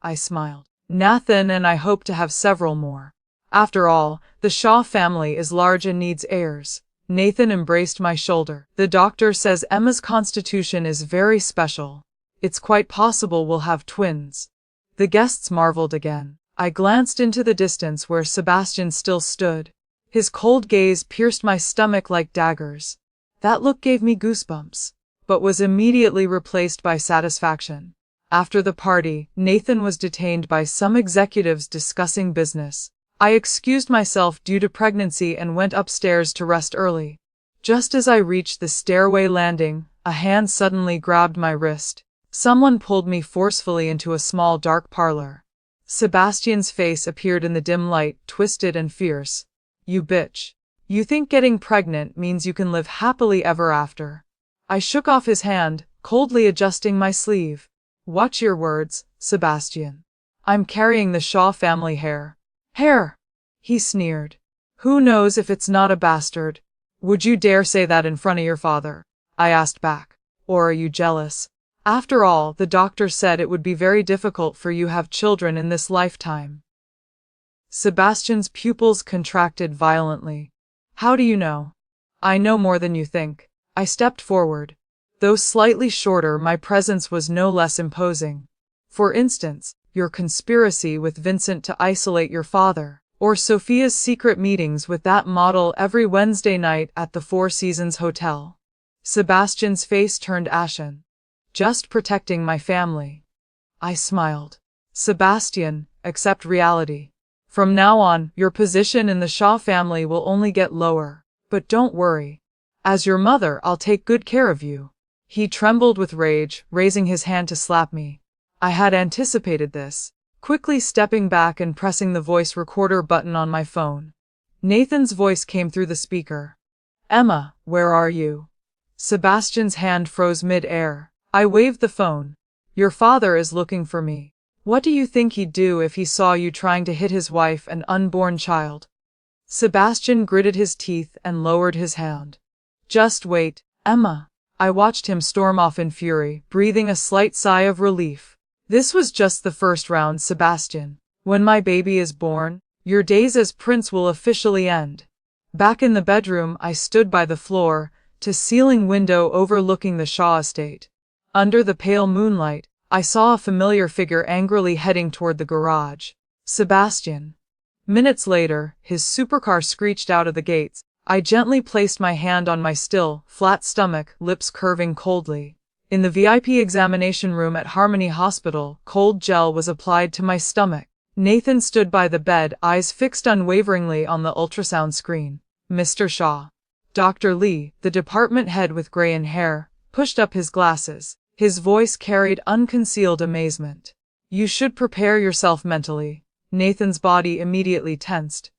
I smiled. "Nathan and I hope to have several more. After all, the Shaw family is large and needs heirs." Nathan embraced my shoulder. "The doctor says Emma's constitution is very special. It's quite possible we'll have twins." The guests marveled again. I glanced into the distance where Sebastian still stood. His cold gaze pierced my stomach like daggers. That look gave me goosebumps, but was immediately replaced by satisfaction. After the party, Nathan was detained by some executives discussing business. I excused myself due to pregnancy and went upstairs to rest early. Just as I reached the stairway landing, a hand suddenly grabbed my wrist. Someone pulled me forcefully into a small dark parlor. Sebastian's face appeared in the dim light, twisted and fierce. "You bitch. You think getting pregnant means you can live happily ever after." I shook off his hand, coldly adjusting my sleeve. "Watch your words, Sebastian. I'm carrying the Shaw family hair." "Hair?" he sneered. "Who knows if it's not a bastard?" "Would you dare say that in front of your father?" I asked back. "Or are you jealous? After all, the doctor said it would be very difficult for you to have children in this lifetime." Sebastian's pupils contracted violently. "How do you know?" "I know more than you think." I stepped forward. Though slightly shorter, my presence was no less imposing. "For instance, your conspiracy with Vincent to isolate your father, or Sophia's secret meetings with that model every Wednesday night at the Four Seasons Hotel." Sebastian's face turned ashen. "Just protecting my family." I smiled. "Sebastian, accept reality. From now on, your position in the Shaw family will only get lower. But don't worry. As your mother, I'll take good care of you." He trembled with rage, raising his hand to slap me. I had anticipated this, quickly stepping back and pressing the voice recorder button on my phone. Nathan's voice came through the speaker. "Emma, where are you?" Sebastian's hand froze mid-air. I waved the phone. "Your father is looking for me. What do you think he'd do if he saw you trying to hit his wife and unborn child?" Sebastian gritted his teeth and lowered his hand. "Just wait, Emma." I watched him storm off in fury, breathing a slight sigh of relief. "This was just the first round, Sebastian. When my baby is born, your days as prince will officially end." Back in the bedroom, I stood by the floor-to-ceiling window overlooking the Shaw estate. Under the pale moonlight, I saw a familiar figure angrily heading toward the garage. Sebastian. Minutes later, his supercar screeched out of the gates. I gently placed my hand on my still, flat stomach, lips curving coldly. In the VIP examination room at Harmony Hospital, cold gel was applied to my stomach. Nathan stood by the bed, eyes fixed unwaveringly on the ultrasound screen. Mr. Shaw. Dr. Lee, the department head with grayish hair, pushed up his glasses. His voice carried unconcealed amazement. You should prepare yourself mentally. Nathan's body immediately tensed.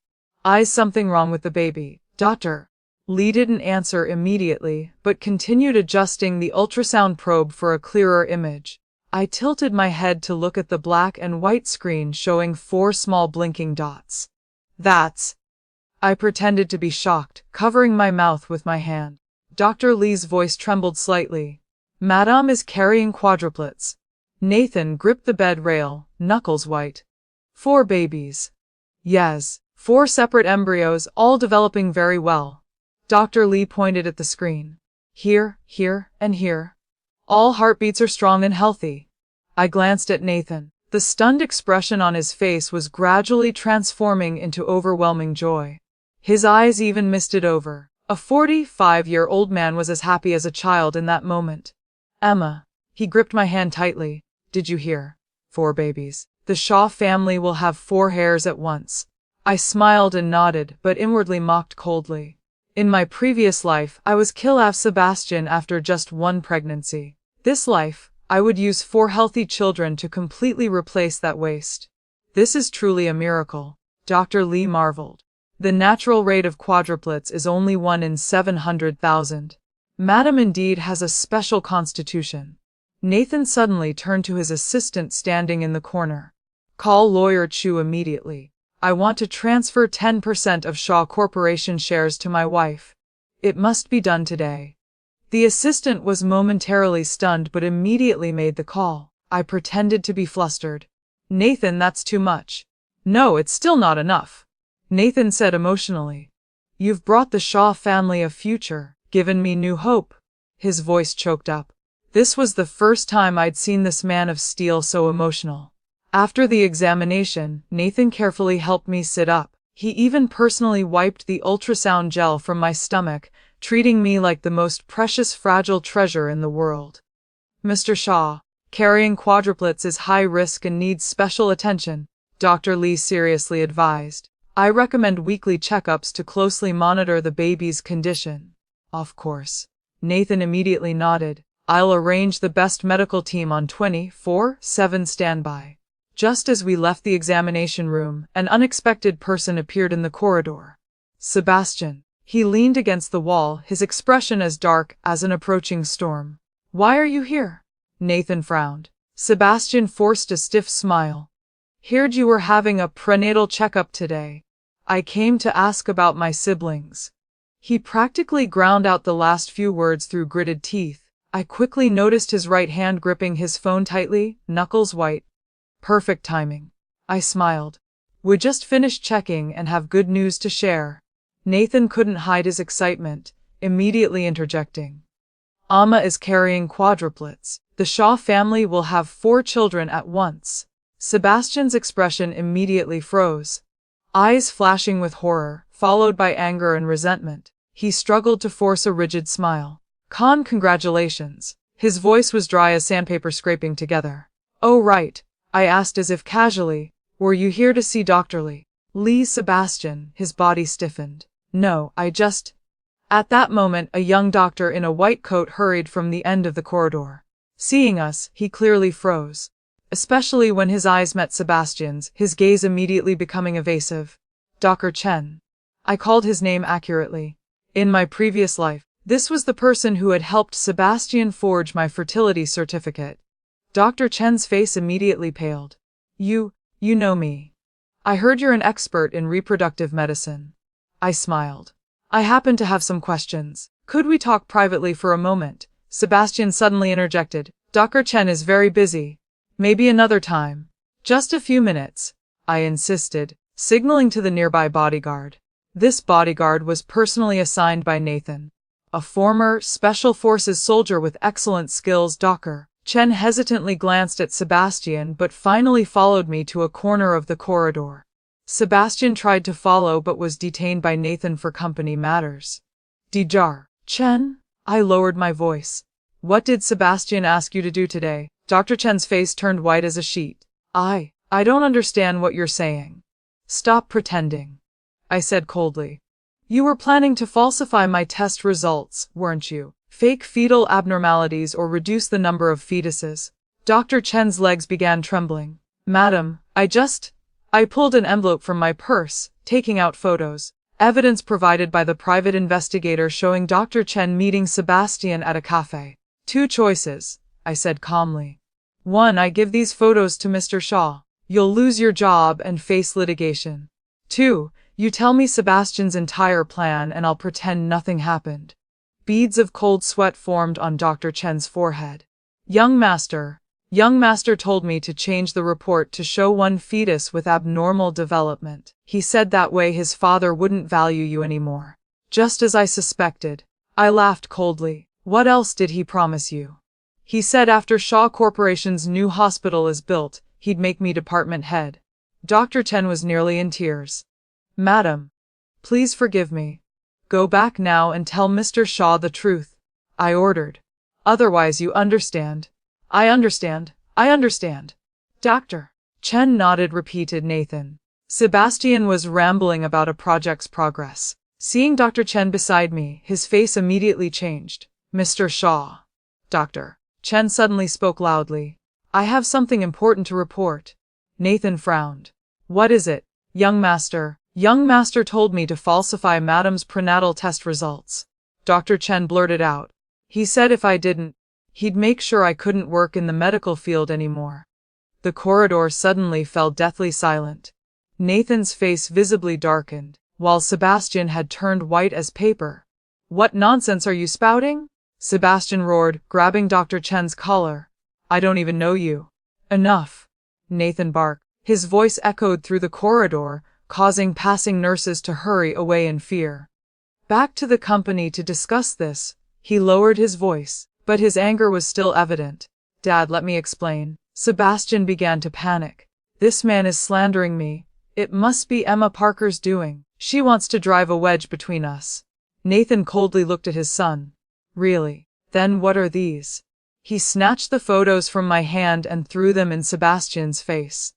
Something wrong with the baby, Doctor. Lee didn't answer immediately, but continued adjusting the ultrasound probe for a clearer image. I tilted my head to look at the black and white screen showing 4 small blinking dots. That's... I pretended to be shocked, covering my mouth with my hand. Dr. Lee's voice trembled slightly. Madame is carrying quadruplets. Nathan gripped the bed rail, knuckles white. 4 babies. Yes, 4 separate embryos, all developing very well. Dr. Lee pointed at the screen. Here, and here. All heartbeats are strong and healthy. I glanced at Nathan. The stunned expression on his face was gradually transforming into overwhelming joy. His eyes even misted over. A 45-year-old man was as happy as a child in that moment. Emma. He gripped my hand tightly. Did you hear? 4 babies. The Shaw family will have 4 heirs at once. I smiled and nodded, but inwardly mocked coldly. In my previous life, I was killed Sebastian after just 1 pregnancy. This life, I would use 4 healthy children to completely replace that waste. This is truly a miracle. Dr. Lee marveled. The natural rate of quadruplets is only 1 in 700,000. Madam indeed has a special constitution. Nathan suddenly turned to his assistant standing in the corner. Call Lawyer Chu immediately. I want to transfer 10% of Shaw Corporation shares to my wife. It must be done today. The assistant was momentarily stunned but immediately made the call. I pretended to be flustered. Nathan, that's too much. No, it's still not enough. Nathan said emotionally. You've brought the Shaw family a future, given me new hope. His voice choked up. This was the first time I'd seen this man of steel so emotional. After the examination, Nathan carefully helped me sit up. He even personally wiped the ultrasound gel from my stomach, treating me like the most precious fragile treasure in the world. Mr. Shaw, carrying quadruplets is high risk and needs special attention, Dr. Lee seriously advised. I recommend weekly checkups to closely monitor the baby's condition. Of course. Nathan immediately nodded. I'll arrange the best medical team on 24/7 standby. Just as we left the examination room, an unexpected person appeared in the corridor. Sebastian. He leaned against the wall, his expression as dark as an approaching storm. Why are you here? Nathan frowned. Sebastian forced a stiff smile. Heard you were having a prenatal checkup today. I came to ask about my siblings. He practically ground out the last few words through gritted teeth. I quickly noticed his right hand gripping his phone tightly, knuckles white. Perfect timing. I smiled. We just finished checking and have good news to share. Nathan couldn't hide his excitement, immediately interjecting. Amma is carrying quadruplets. The Shaw family will have 4 children at once. Sebastian's expression immediately froze. Eyes flashing with horror, followed by anger and resentment. He struggled to force a rigid smile. Congratulations. His voice was dry as sandpaper scraping together. Oh right. I asked as if casually. Were you here to see Dr. Lee? Lee. Sebastian, his body stiffened. No, I just... At that moment, a young doctor in a white coat hurried from the end of the corridor. Seeing us, he clearly froze. Especially when his eyes met Sebastian's, his gaze immediately becoming evasive. Dr. Chen. I called his name accurately. In my previous life, this was the person who had helped Sebastian forge my fertility certificate. Dr. Chen's face immediately paled. You know me. I heard you're an expert in reproductive medicine. I smiled. I happen to have some questions. Could we talk privately for a moment? Sebastian suddenly interjected. Dr. Chen is very busy. Maybe another time. Just a few minutes, I insisted, signaling to the nearby bodyguard. This bodyguard was personally assigned by Nathan, a former Special Forces soldier with excellent skills. Dr. Chen hesitantly glanced at Sebastian but finally followed me to a corner of the corridor. Sebastian tried to follow but was detained by Nathan for company matters. Dr. Chen? I lowered my voice. What did Sebastian ask you to do today? Dr. Chen's face turned white as a sheet. I don't understand what you're saying. Stop pretending, I said coldly. You were planning to falsify my test results, weren't you? Fake fetal abnormalities or reduce the number of fetuses. Dr. Chen's legs began trembling. Madam, I pulled an envelope from my purse, taking out photos. Evidence provided by the private investigator showing Dr. Chen meeting Sebastian at a cafe. 2 choices, I said calmly. 1. I give these photos to Mr. Shaw. You'll lose your job and face litigation. 2. You tell me Sebastian's entire plan and I'll pretend nothing happened. Beads of cold sweat formed on Dr. Chen's forehead. Young master told me to change the report to show 1 fetus with abnormal development. He said that way his father wouldn't value you anymore. Just as I suspected. I laughed coldly. What else did he promise you? He said after Shaw Corporation's new hospital is built, he'd make me department head. Dr. Chen was nearly in tears. Madam, please forgive me. Go back now and tell Mr. Shaw the truth, I ordered. Otherwise you understand. I understand. Dr. Chen nodded, repeated Nathan. Sebastian was rambling about a project's progress. Seeing Dr. Chen beside me, his face immediately changed. Mr. Shaw. Dr. Chen suddenly spoke loudly. I have something important to report. Nathan frowned. What is it, young master? Young master told me to falsify Madam's prenatal test results. Dr. Chen blurted out. He said if I didn't, he'd make sure I couldn't work in the medical field anymore. The corridor suddenly fell deathly silent. Nathan's face visibly darkened, while Sebastian had turned white as paper. What nonsense are you spouting? Sebastian roared, grabbing Dr. Chen's collar. I don't even know you. Enough, Nathan barked. His voice echoed through the corridor, causing passing nurses to hurry away in fear. Back to the company to discuss this, he lowered his voice, but his anger was still evident. Dad, let me explain. Sebastian began to panic. This man is slandering me. It must be Emma Parker's doing. She wants to drive a wedge between us. Nathan coldly looked at his son. Really? Then what are these? He snatched the photos from my hand and threw them in Sebastian's face.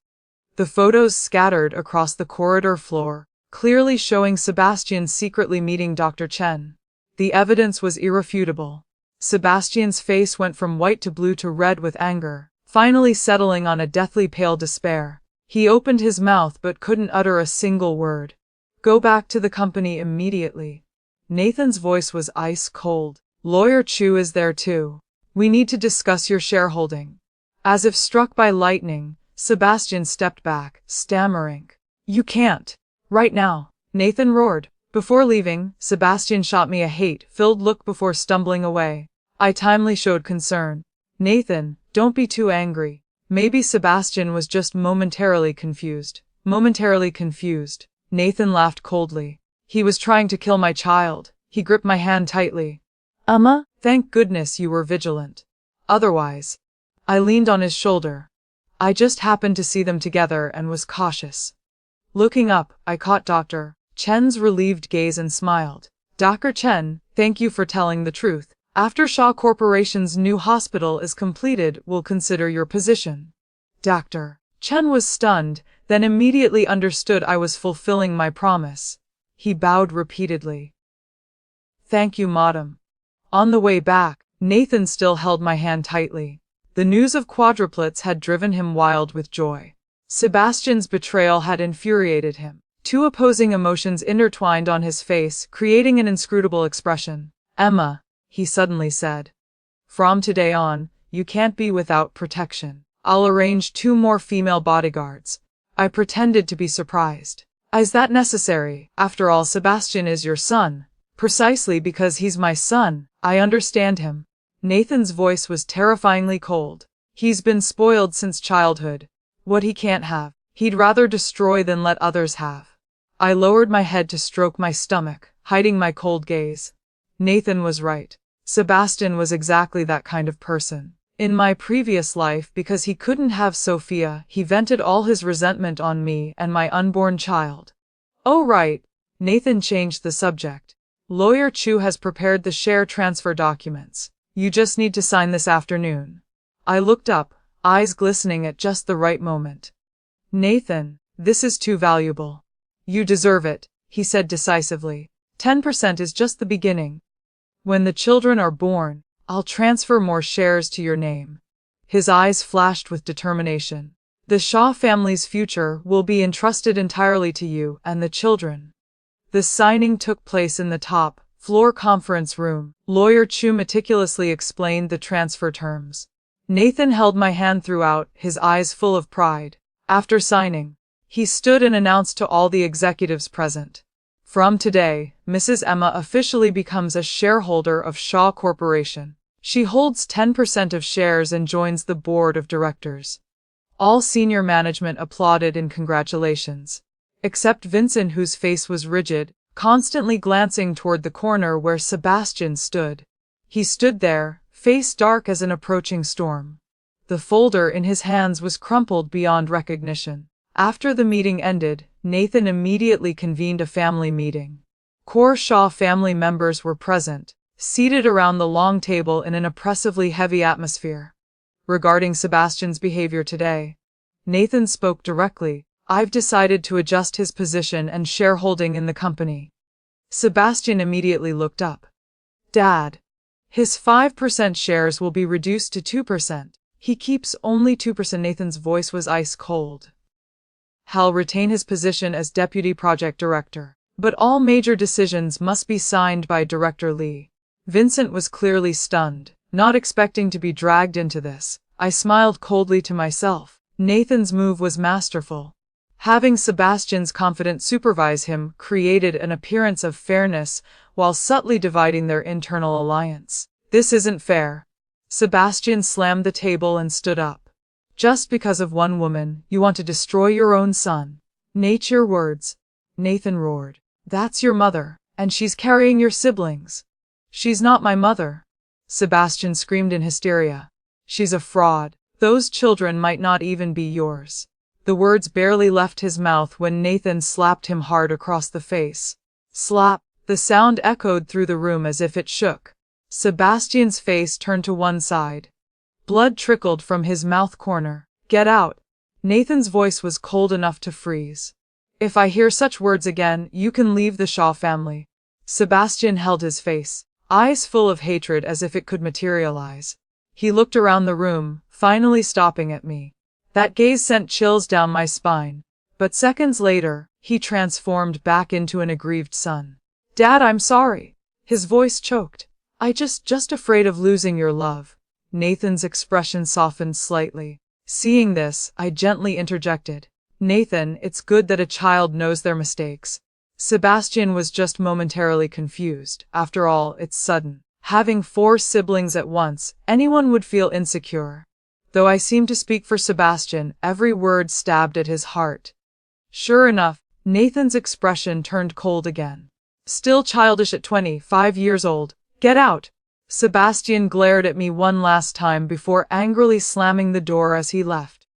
The photos scattered across the corridor floor, clearly showing Sebastian secretly meeting Dr. Chen. The evidence was irrefutable. Sebastian's face went from white to blue to red with anger, finally settling on a deathly pale despair. He opened his mouth but couldn't utter a single word. Go back to the company immediately. Nathan's voice was ice cold. Lawyer Chu is there too. We need to discuss your shareholding. As if struck by lightning, Sebastian stepped back, stammering. You can't. Right now, Nathan roared. Before leaving, Sebastian shot me a hate-filled look before stumbling away. I timely showed concern. Nathan, don't be too angry. Maybe Sebastian was just momentarily confused. Nathan laughed coldly. He was trying to kill my child. He gripped my hand tightly. Emma, thank goodness you were vigilant. Otherwise, I leaned on his shoulder. I just happened to see them together and was cautious. Looking up, I caught Dr. Chen's relieved gaze and smiled. Dr. Chen, thank you for telling the truth. After Shaw Corporation's new hospital is completed, we'll consider your position. Dr. Chen was stunned, then immediately understood I was fulfilling my promise. He bowed repeatedly. Thank you, madam. On the way back, Nathan still held my hand tightly. The news of quadruplets had driven him wild with joy. Sebastian's betrayal had infuriated him. 2 opposing emotions intertwined on his face, creating an inscrutable expression. Emma, he suddenly said. From today on, you can't be without protection. I'll arrange 2 more female bodyguards. I pretended to be surprised. Is that necessary? After all, Sebastian is your son. Precisely because he's my son, I understand him. Nathan's voice was terrifyingly cold. He's been spoiled since childhood. What he can't have, he'd rather destroy than let others have. I lowered my head to stroke my stomach, hiding my cold gaze. Nathan was right. Sebastian was exactly that kind of person. In my previous life, because he couldn't have Sophia, he vented all his resentment on me and my unborn child. Oh right. Nathan changed the subject. Lawyer Chu has prepared the share transfer documents. You just need to sign this afternoon. I looked up, eyes glistening at just the right moment. Nathan, this is too valuable. You deserve it, he said decisively. 10% is just the beginning. When the children are born, I'll transfer more shares to your name. His eyes flashed with determination. The Shaw family's future will be entrusted entirely to you and the children. The signing took place in the top floor conference room. Lawyer Chu meticulously explained the transfer terms. Nathan held my hand throughout, his eyes full of pride. After signing, he stood and announced to all the executives present. From today, Mrs. Emma officially becomes a shareholder of Shaw Corporation. She holds 10% of shares and joins the board of directors. All senior management applauded in congratulations, except Vincent, whose face was rigid, constantly glancing toward the corner where Sebastian stood. He stood there, face dark as an approaching storm. The folder in his hands was crumpled beyond recognition. After the meeting ended, Nathan immediately convened a family meeting. Core Shaw family members were present, seated around the long table in an oppressively heavy atmosphere. Regarding Sebastian's behavior today, Nathan spoke directly. I've decided to adjust his position and shareholding in the company. Sebastian immediately looked up. Dad, his 5% shares will be reduced to 2%. He keeps only 2%. Nathan's voice was ice cold. He'll retain his position as deputy project director, but all major decisions must be signed by Director Lee. Vincent was clearly stunned, not expecting to be dragged into this. I smiled coldly to myself. Nathan's move was masterful. Having Sebastian's confidant supervise him created an appearance of fairness while subtly dividing their internal alliance. This isn't fair. Sebastian slammed the table and stood up. Just because of one woman, you want to destroy your own son. Nate, your words. Nathan roared. That's your mother, and she's carrying your siblings. She's not my mother. Sebastian screamed in hysteria. She's a fraud. Those children might not even be yours. The words barely left his mouth when Nathan slapped him hard across the face. Slap! The sound echoed through the room as if it shook. Sebastian's face turned to one side. Blood trickled from his mouth corner. Get out! Nathan's voice was cold enough to freeze. If I hear such words again, you can leave the Shaw family. Sebastian held his face, eyes full of hatred as if it could materialize. He looked around the room, finally stopping at me. That gaze sent chills down my spine. But seconds later, he transformed back into an aggrieved son. Dad, I'm sorry. His voice choked. I just afraid of losing your love. Nathan's expression softened slightly. Seeing this, I gently interjected. Nathan, it's good that a child knows their mistakes. Sebastian was just momentarily confused. After all, it's sudden. Having 4 siblings at once, anyone would feel insecure. Though I seemed to speak for Sebastian, every word stabbed at his heart. Sure enough, Nathan's expression turned cold again. Still childish at 25 years old. Get out! Sebastian glared at me one last time before angrily slamming the door as he left.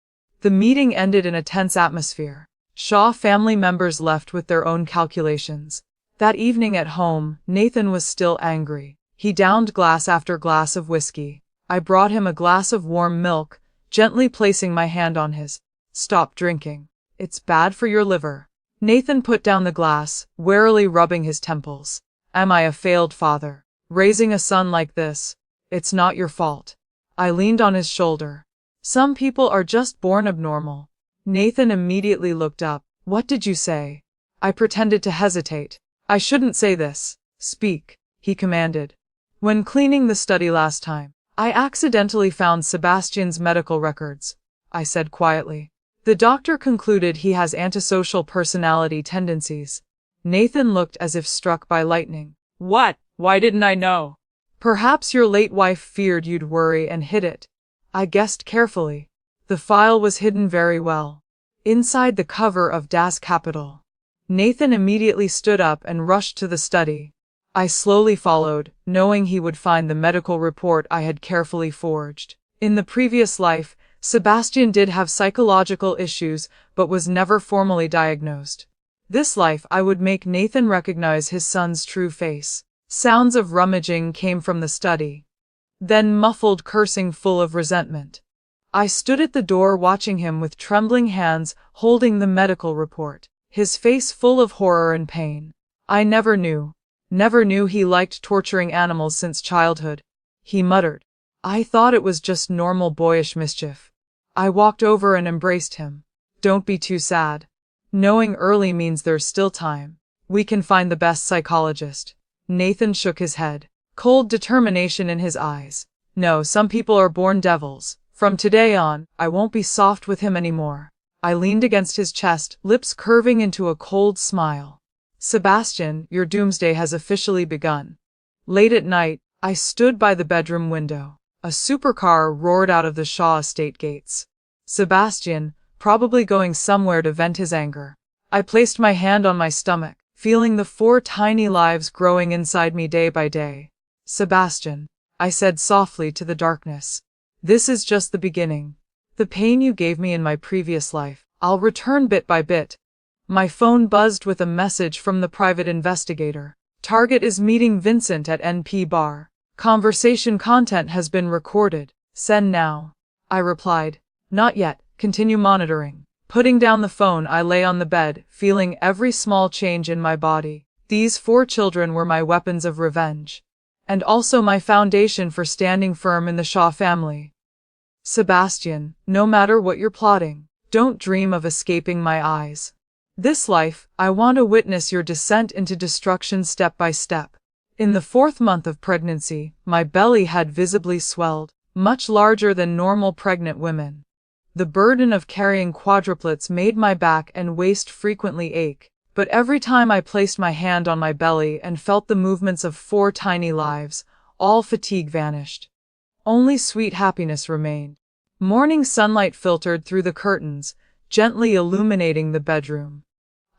The meeting ended in a tense atmosphere. Shaw family members left with their own calculations. That evening at home, Nathan was still angry. He downed glass after glass of whiskey. I brought him a glass of warm milk, gently placing my hand on his. Stop drinking. It's bad for your liver. Nathan put down the glass, warily rubbing his temples. Am I a failed father? Raising a son like this? It's not your fault. I leaned on his shoulder. Some people are just born abnormal. Nathan immediately looked up. What did you say? I pretended to hesitate. I shouldn't say this. Speak, he commanded. When cleaning the study last time, I accidentally found Sebastian's medical records, I said quietly. The doctor concluded he has antisocial personality tendencies. Nathan looked as if struck by lightning. What? Why didn't I know? Perhaps your late wife feared you'd worry and hid it. I guessed carefully. The file was hidden very well. Inside the cover of Das Kapital. Nathan immediately stood up and rushed to the study. I slowly followed, knowing he would find the medical report I had carefully forged. In the previous life, Sebastian did have psychological issues, but was never formally diagnosed. This life I would make Nathan recognize his son's true face. Sounds of rummaging came from the study. Then muffled cursing full of resentment. I stood at the door watching him with trembling hands, holding the medical report, his face full of horror and pain. I never knew he liked torturing animals since childhood, he muttered. I thought it was just normal boyish mischief. I walked over and embraced him. Don't be too sad. Knowing early means there's still time. We can find the best psychologist. Nathan shook his head, cold determination in his eyes. No, some people are born devils. From today on, I won't be soft with him anymore. I leaned against his chest, lips curving into a cold smile. Sebastian, your doomsday has officially begun. Late at night, I stood by the bedroom window. A supercar roared out of the Shaw estate gates. Sebastian, probably going somewhere to vent his anger. I placed my hand on my stomach, feeling the 4 tiny lives growing inside me day by day. Sebastian, I said softly to the darkness. This is just the beginning. The pain you gave me in my previous life, I'll return bit by bit. My phone buzzed with a message from the private investigator. Target is meeting Vincent at NP bar. Conversation content has been recorded. Send now. I replied. Not yet. Continue monitoring. Putting down the phone, I lay on the bed, feeling every small change in my body. These 4 children were my weapons of revenge. And also my foundation for standing firm in the Shaw family. Sebastian, no matter what you're plotting, don't dream of escaping my eyes. This life, I want to witness your descent into destruction step by step. In the 4th month of pregnancy, my belly had visibly swelled, much larger than normal pregnant women. The burden of carrying quadruplets made my back and waist frequently ache, but every time I placed my hand on my belly and felt the movements of 4 tiny lives, all fatigue vanished. Only sweet happiness remained. Morning sunlight filtered through the curtains, gently illuminating the bedroom.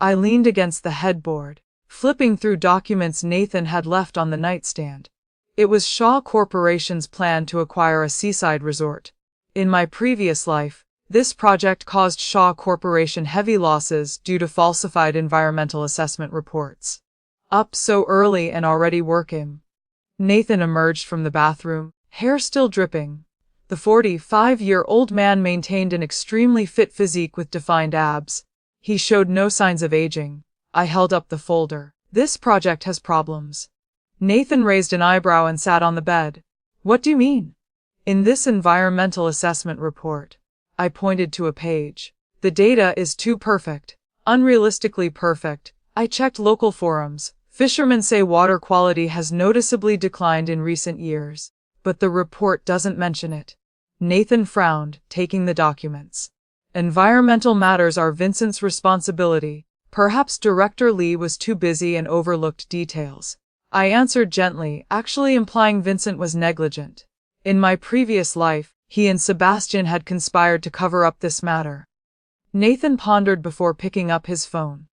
I leaned against the headboard, flipping through documents Nathan had left on the nightstand. It was Shaw Corporation's plan to acquire a seaside resort. In my previous life, this project caused Shaw Corporation heavy losses due to falsified environmental assessment reports. Up so early and already working. Nathan emerged from the bathroom, hair still dripping. The 45-year-old man maintained an extremely fit physique with defined abs. He showed no signs of aging. I held up the folder. This project has problems. Nathan raised an eyebrow and sat on the bed. What do you mean? In this environmental assessment report, I pointed to a page. The data is too perfect. Unrealistically perfect. I checked local forums. Fishermen say water quality has noticeably declined in recent years. But the report doesn't mention it. Nathan frowned, taking the documents. Environmental matters are Vincent's responsibility. Perhaps Director Lee was too busy and overlooked details. I answered gently, actually implying Vincent was negligent. In my previous life, he and Sebastian had conspired to cover up this matter. Nathan pondered before picking up his phone.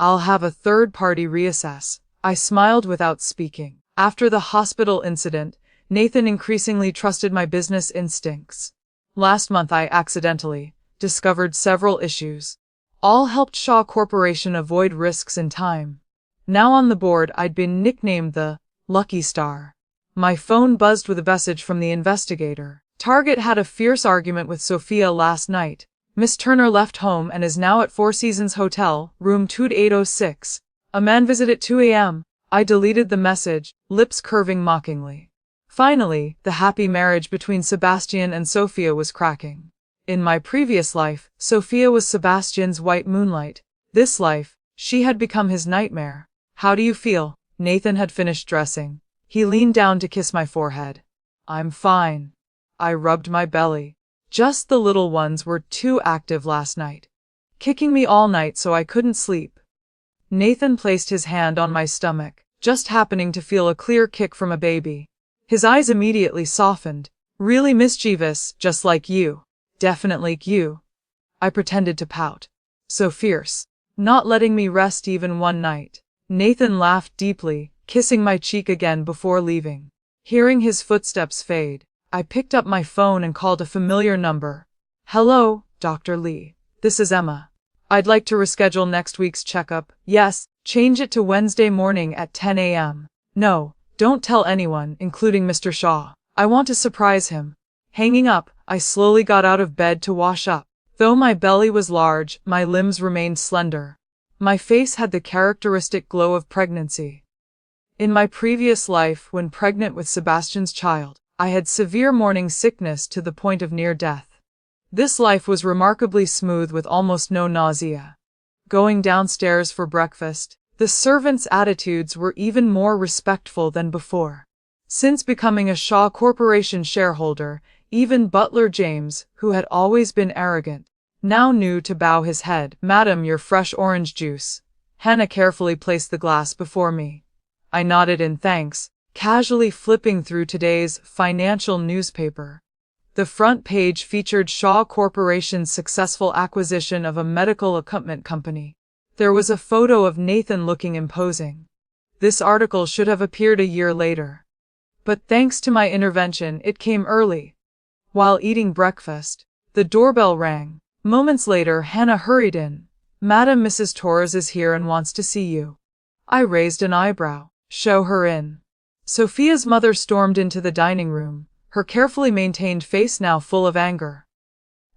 I'll have a third party reassess. I smiled without speaking. After the hospital incident, Nathan increasingly trusted my business instincts. Last month I accidentally discovered several issues. All helped Shaw Corporation avoid risks in time. Now on the board, I'd been nicknamed the Lucky Star. My phone buzzed with a message from the investigator. Target had a fierce argument with Sophia last night. Miss Turner left home and is now at Four Seasons Hotel, room 2806. A man visit at 2 a.m. I deleted the message, lips curving mockingly. Finally, the happy marriage between Sebastian and Sophia was cracking. In my previous life, Sophia was Sebastian's white moonlight. This life, she had become his nightmare. How do you feel? Nathan had finished dressing. He leaned down to kiss my forehead. I'm fine. I rubbed my belly. Just the little ones were too active last night, kicking me all night so I couldn't sleep. Nathan placed his hand on my stomach, just happening to feel a clear kick from a baby. His eyes immediately softened. Really mischievous, just like you. Definitely you. I pretended to pout. So fierce. not letting me rest even one night. Nathan laughed deeply, kissing my cheek again before leaving. Hearing his footsteps fade, I picked up my phone and called a familiar number. Hello, Dr. Lee. This is Emma. I'd like to reschedule next week's checkup. Yes, change it to Wednesday morning at 10 a.m. No, don't tell anyone, including Mr. Shaw. I want to surprise him. Hanging up, I slowly got out of bed to wash up. Though my belly was large, my limbs remained slender. My face had the characteristic glow of pregnancy. In my previous life, when pregnant with Sebastian's child, I had severe morning sickness to the point of near death. This life was remarkably smooth with almost no nausea. Going downstairs for breakfast, the servants' attitudes were even more respectful than before. Since becoming a Shaw Corporation shareholder, even butler James, who had always been arrogant, now knew to bow his head. Madam, your fresh orange juice. Hannah carefully placed the glass before me. I nodded in thanks, casually flipping through today's financial newspaper. The front page featured Shaw Corporation's successful acquisition of a medical equipment company. There was a photo of Nathan looking imposing. This article should have appeared a year later. But thanks to my intervention, it came early. While eating breakfast, the doorbell rang. Moments later, Hannah hurried in. Madam, Mrs. Torres is here and wants to see you. I raised an eyebrow. Show her in. Sophia's mother stormed into the dining room, her carefully maintained face now full of anger.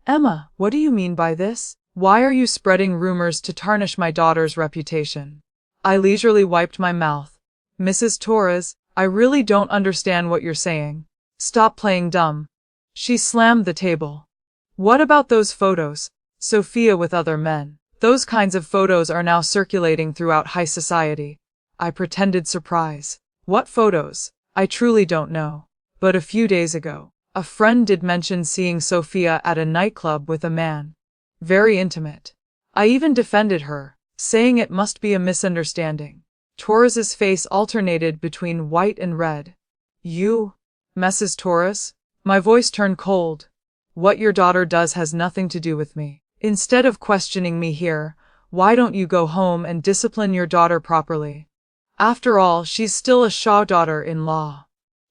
Emma, what do you mean by this? Why are you spreading rumors to tarnish my daughter's reputation? I leisurely wiped my mouth. Mrs. Torres, I really don't understand what you're saying. Stop playing dumb. She slammed the table. What about those photos? Sophia with other men. Those kinds of photos are now circulating throughout high society. I pretended surprise. What photos? I truly don't know. But a few days ago, a friend did mention seeing Sophia at a nightclub with a man. Very intimate. I even defended her, saying it must be a misunderstanding. Torres's face alternated between white and red. You, Mrs. Torres? My voice turned cold. What your daughter does has nothing to do with me. Instead of questioning me here, why don't you go home and discipline your daughter properly? After all, she's still a Shaw daughter-in-law.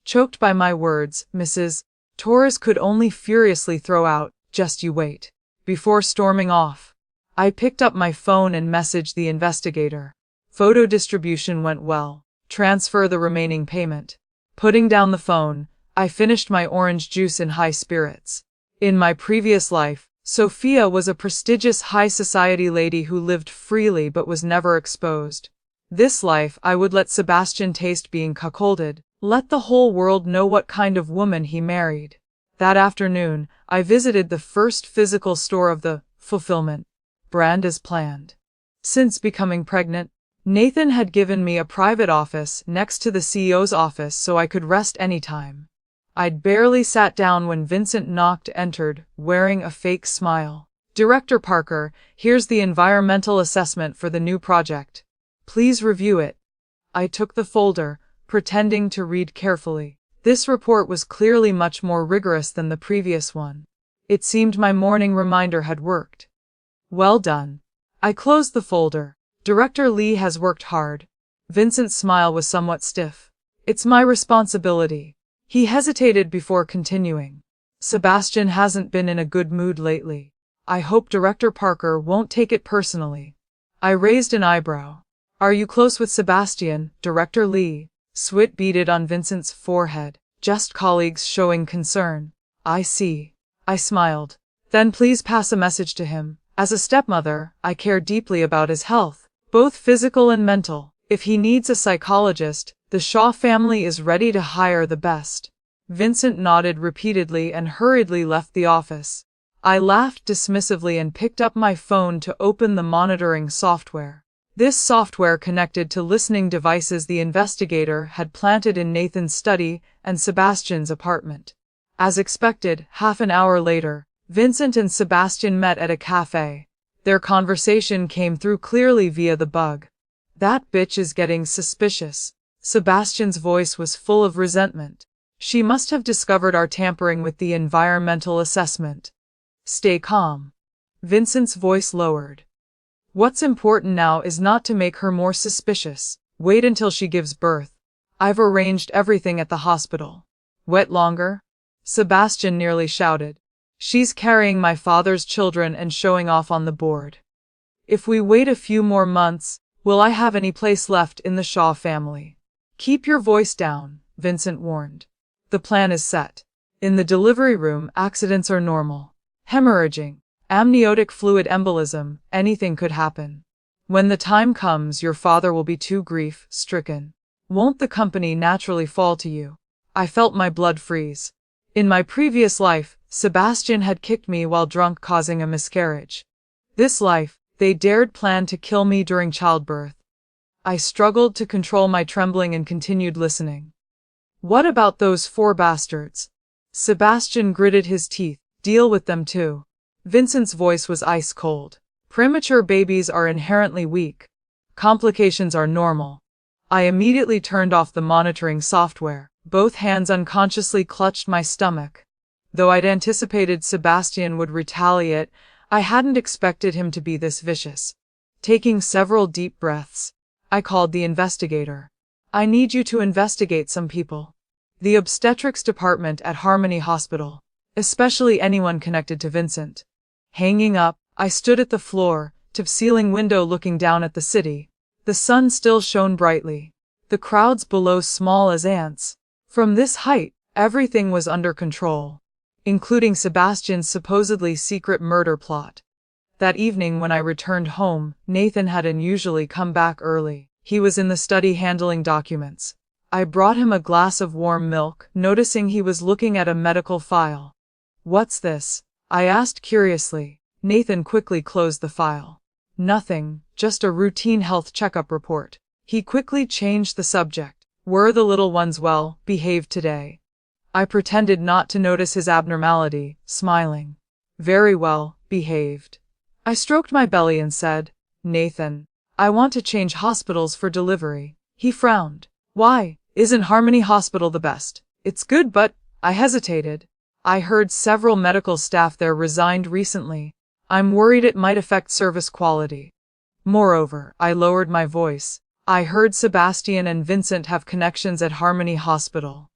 Choked by my words, Mrs. Torres could only furiously throw out, just you wait. Before storming off, I picked up my phone and messaged the investigator. Photo distribution went well. Transfer the remaining payment. Putting down the phone, I finished my orange juice in high spirits. In my previous life, Sophia was a prestigious high society lady who lived freely but was never exposed. This life, I would let Sebastian taste being cuckolded, let the whole world know what kind of woman he married. That afternoon, I visited the first physical store of the fulfillment brand as planned. Since becoming pregnant, Nathan had given me a private office next to the CEO's office so I could rest anytime. I'd barely sat down when Vincent entered, wearing a fake smile. Director Parker, here's the environmental assessment for the new project. Please review it. I took the folder, pretending to read carefully. This report was clearly much more rigorous than the previous one. It seemed my morning reminder had worked. Well done. I closed the folder. Director Lee has worked hard. Vincent's smile was somewhat stiff. It's my responsibility. He hesitated before continuing. Sebastian hasn't been in a good mood lately. I hope Director Parker won't take it personally. I raised an eyebrow. Are you close with Sebastian, Director Lee? Sweat beaded on Vincent's forehead. Just colleagues showing concern. I see. I smiled. Then please pass a message to him. As a stepmother, I care deeply about his health, both physical and mental. If he needs a psychologist, the Shaw family is ready to hire the best. Vincent nodded repeatedly and hurriedly left the office. I laughed dismissively and picked up my phone to open the monitoring software. This software connected to listening devices the investigator had planted in Nathan's study and Sebastian's apartment. As expected, half an hour later, Vincent and Sebastian met at a cafe. Their conversation came through clearly via the bug. That bitch is getting suspicious. Sebastian's voice was full of resentment. She must have discovered our tampering with the environmental assessment. Stay calm. Vincent's voice lowered. What's important now is not to make her more suspicious. Wait until she gives birth. I've arranged everything at the hospital. Wait longer? Sebastian nearly shouted. She's carrying my father's children and showing off on the board. If we wait a few more months, will I have any place left in the Shaw family? Keep your voice down, Vincent warned. The plan is set. In the delivery room, accidents are normal. Hemorrhaging, amniotic fluid embolism, anything could happen. When the time comes, your father will be too grief-stricken. Won't the company naturally fall to you? I felt my blood freeze. In my previous life, Sebastian had kicked me while drunk, causing a miscarriage. This life, they dared plan to kill me during childbirth. I struggled to control my trembling and continued listening. What about those 4 bastards? Sebastian gritted his teeth. Deal with them too. Vincent's voice was ice cold. Premature babies are inherently weak. Complications are normal. I immediately turned off the monitoring software. Both hands unconsciously clutched my stomach. Though I'd anticipated Sebastian would retaliate, I hadn't expected him to be this vicious. Taking several deep breaths, I called the investigator. I need you to investigate some people. The obstetrics department at Harmony Hospital, especially anyone connected to Vincent. Hanging up, I stood at the floor-to-ceiling window looking down at the city. The sun still shone brightly. The crowds below small as ants. From this height, everything was under control, including Sebastian's supposedly secret murder plot. That evening when I returned home, Nathan had unusually come back early. He was in the study handling documents. I brought him a glass of warm milk, noticing he was looking at a medical file. What's this? I asked curiously. Nathan quickly closed the file. Nothing, just a routine health checkup report. He quickly changed the subject. Were the little ones well behaved today? I pretended not to notice his abnormality, smiling. Very well behaved. I stroked my belly and said, Nathan, I want to change hospitals for delivery. He frowned. Why? Isn't Harmony Hospital the best? It's good, but I hesitated. I heard several medical staff there resigned recently. I'm worried it might affect service quality. Moreover, I lowered my voice. I heard Sebastian and Vincent have connections at Harmony Hospital.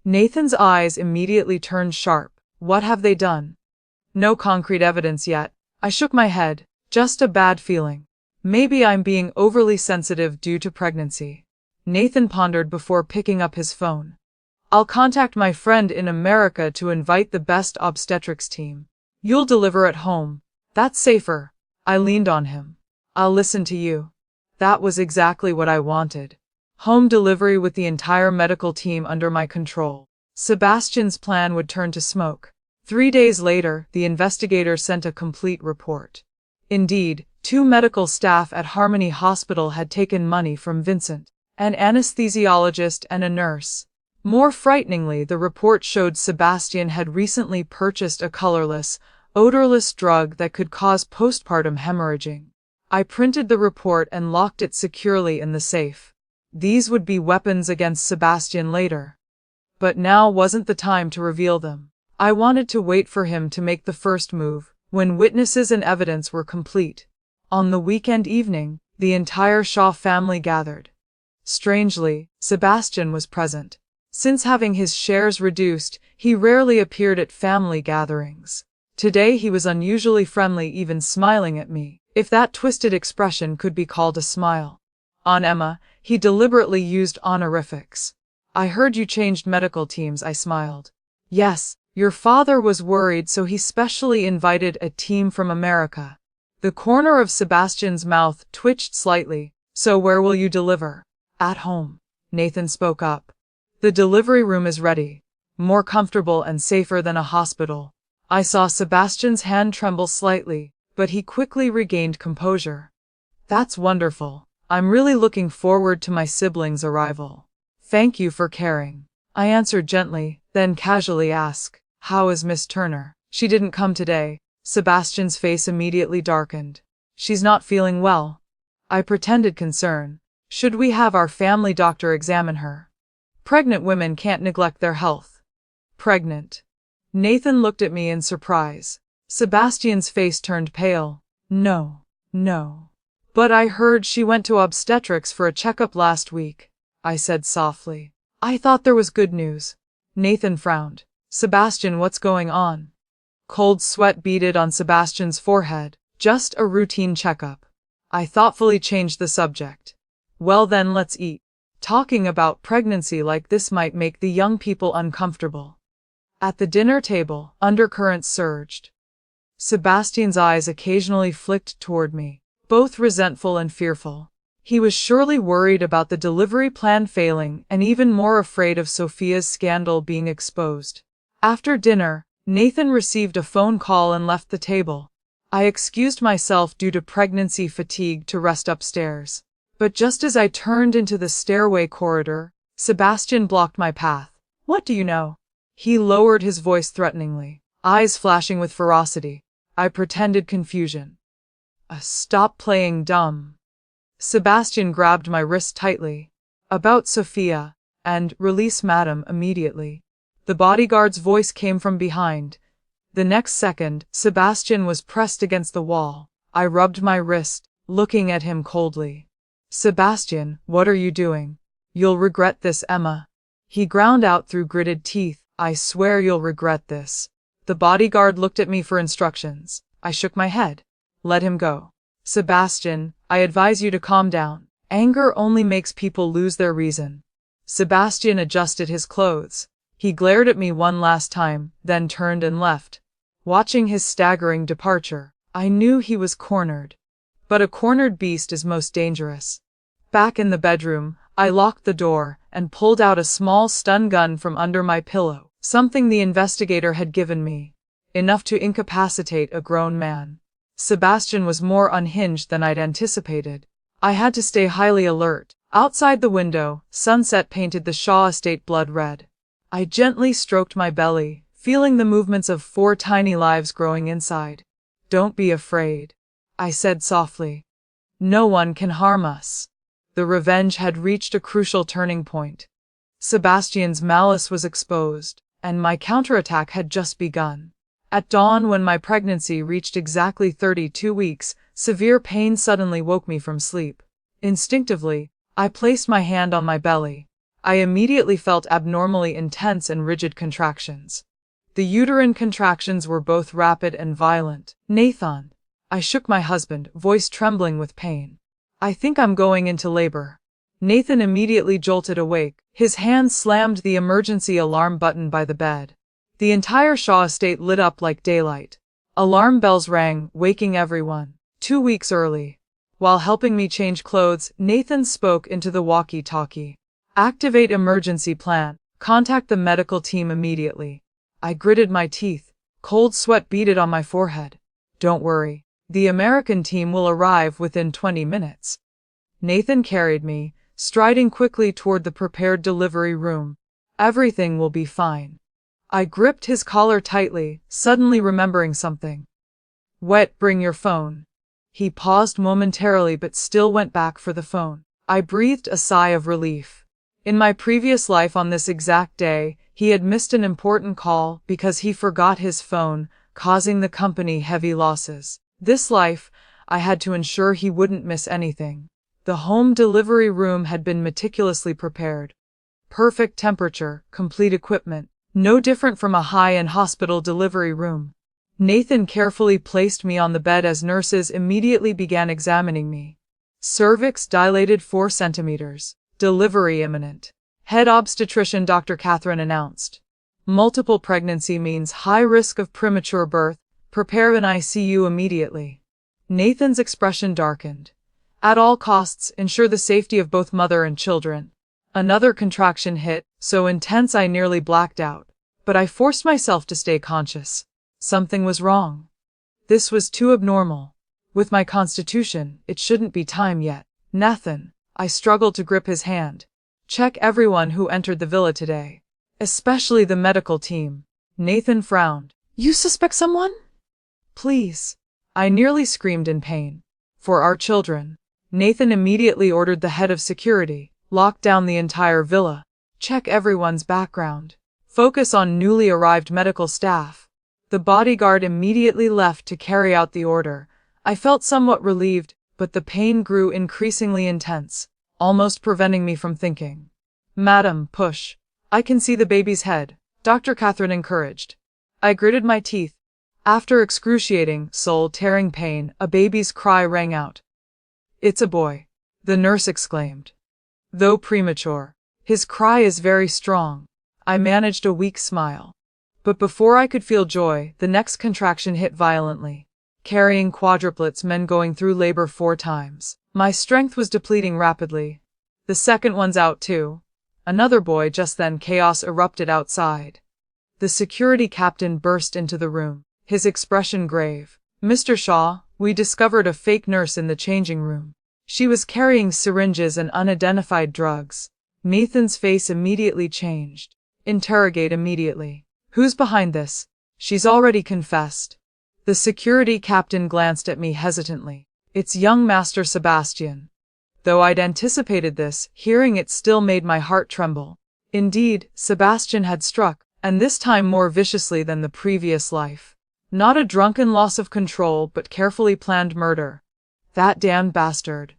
Nathan's eyes immediately turned sharp. What have they done? No concrete evidence yet. I shook my head. Just a bad feeling. Maybe I'm being overly sensitive due to pregnancy. Nathan pondered before picking up his phone. I'll contact my friend in America to invite the best obstetrics team. You'll deliver at home. That's safer. I leaned on him. I'll listen to you. That was exactly what I wanted. Home delivery with the entire medical team under my control. Sebastian's plan would turn to smoke. 3 days later, the investigator sent a complete report. Indeed, 2 medical staff at Harmony Hospital had taken money from Vincent, an anesthesiologist and a nurse. More frighteningly, the report showed Sebastian had recently purchased a colorless, odorless drug that could cause postpartum hemorrhaging. I printed the report and locked it securely in the safe. These would be weapons against Sebastian later. But now wasn't the time to reveal them. I wanted to wait for him to make the first move, when witnesses and evidence were complete. On the weekend evening, the entire Shaw family gathered. Strangely, Sebastian was present. Since having his shares reduced, he rarely appeared at family gatherings. Today he was unusually friendly, even smiling at me, if that twisted expression could be called a smile. On Emma, he deliberately used honorifics. I heard you changed medical teams, I smiled. Yes, your father was worried, so he specially invited a team from America. The corner of Sebastian's mouth twitched slightly. So where will you deliver? At home. Nathan spoke up. The delivery room is ready. More comfortable and safer than a hospital. I saw Sebastian's hand tremble slightly, but he quickly regained composure. That's wonderful. I'm really looking forward to my siblings' arrival. Thank you for caring. I answered gently, then casually asked, how is Miss Turner? She didn't come today. Sebastian's face immediately darkened. She's not feeling well. I pretended concern. Should we have our family doctor examine her? Pregnant women can't neglect their health. Pregnant? Nathan looked at me in surprise. Sebastian's face turned pale. No. But I heard she went to obstetrics for a checkup last week, I said softly. I thought there was good news. Nathan frowned. Sebastian, what's going on? Cold sweat beaded on Sebastian's forehead. Just a routine checkup. I thoughtfully changed the subject. Well then, let's eat. Talking about pregnancy like this might make the young people uncomfortable. At the dinner table, undercurrents surged. Sebastian's eyes occasionally flicked toward me, both resentful and fearful. He was surely worried about the delivery plan failing and even more afraid of Sophia's scandal being exposed. After dinner, Nathan received a phone call and left the table. I excused myself due to pregnancy fatigue to rest upstairs. But just as I turned into the stairway corridor, Sebastian blocked my path. What do you know? He lowered his voice threateningly, eyes flashing with ferocity. I pretended confusion. Stop playing dumb. Sebastian grabbed my wrist tightly. About Sophia, and release madam immediately. The bodyguard's voice came from behind. The next second, Sebastian was pressed against the wall. I rubbed my wrist, looking at him coldly. Sebastian, what are you doing? You'll regret this, Emma. He ground out through gritted teeth. I swear you'll regret this. The bodyguard looked at me for instructions. I shook my head. Let him go. Sebastian, I advise you to calm down. Anger only makes people lose their reason. Sebastian adjusted his clothes. He glared at me one last time, then turned and left. Watching his staggering departure, I knew he was cornered. But a cornered beast is most dangerous. Back in the bedroom, I locked the door and pulled out a small stun gun from under my pillow, something the investigator had given me. Enough to incapacitate a grown man. Sebastian was more unhinged than I'd anticipated. I had to stay highly alert. Outside the window, sunset painted the Shaw estate blood red. I gently stroked my belly, feeling the movements of 4 tiny lives growing inside. Don't be afraid, I said softly. No one can harm us. The revenge had reached a crucial turning point. Sebastian's malice was exposed, and my counterattack had just begun. At dawn, when my pregnancy reached exactly 32 weeks, severe pain suddenly woke me from sleep. Instinctively, I placed my hand on my belly. I immediately felt abnormally intense and rigid contractions. The uterine contractions were both rapid and violent. Nathan, I shook my husband, voice trembling with pain. I think I'm going into labor. Nathan immediately jolted awake. His hand slammed the emergency alarm button by the bed. The entire Shaw estate lit up like daylight. Alarm bells rang, waking everyone. 2 weeks early. While helping me change clothes, Nathan spoke into the walkie-talkie. Activate emergency plan. Contact the medical team immediately. I gritted my teeth. Cold sweat beaded on my forehead. Don't worry. The American team will arrive within 20 minutes. Nathan carried me, striding quickly toward the prepared delivery room. Everything will be fine. I gripped his collar tightly, suddenly remembering something. Wet, bring your phone. He paused momentarily but still went back for the phone. I breathed a sigh of relief. In my previous life on this exact day, he had missed an important call because he forgot his phone, causing the company heavy losses. This life, I had to ensure he wouldn't miss anything. The home delivery room had been meticulously prepared. Perfect temperature, complete equipment. No different from a high-end hospital delivery room. Nathan carefully placed me on the bed as nurses immediately began examining me. Cervix dilated 4 centimeters. Delivery imminent. Head obstetrician Dr. Catherine announced. Multiple pregnancy means high risk of premature birth. Prepare an ICU immediately. Nathan's expression darkened. At all costs, ensure the safety of both mother and children. Another contraction hit, so intense I nearly blacked out. But I forced myself to stay conscious. Something was wrong. This was too abnormal. With my constitution, it shouldn't be time yet. Nathan, I struggled to grip his hand. Check everyone who entered the villa today. Especially the medical team. Nathan frowned. You suspect someone? Please. I nearly screamed in pain. For our children. Nathan immediately ordered the head of security. Lock down the entire villa. Check everyone's background. Focus on newly arrived medical staff. The bodyguard immediately left to carry out the order. I felt somewhat relieved, but the pain grew increasingly intense, almost preventing me from thinking. Madam, push. I can see the baby's head, Dr. Catherine encouraged. I gritted my teeth. After excruciating, soul-tearing pain, a baby's cry rang out. It's a boy, the nurse exclaimed. Though premature, his cry is very strong. I managed a weak smile. But before I could feel joy, the next contraction hit violently. Carrying quadruplets men going through labor 4 times. My strength was depleting rapidly. The second one's out too. Another boy. Just then chaos erupted outside. The security captain burst into the room, his expression grave. Mr. Shaw, we discovered a fake nurse in the changing room. She was carrying syringes and unidentified drugs. Nathan's face immediately changed. Interrogate immediately. Who's behind this? She's already confessed. The security captain glanced at me hesitantly. It's young Master Sebastian. Though I'd anticipated this, hearing it still made my heart tremble. Indeed, Sebastian had struck, and this time more viciously than the previous life. Not a drunken loss of control, but carefully planned murder. That damned bastard.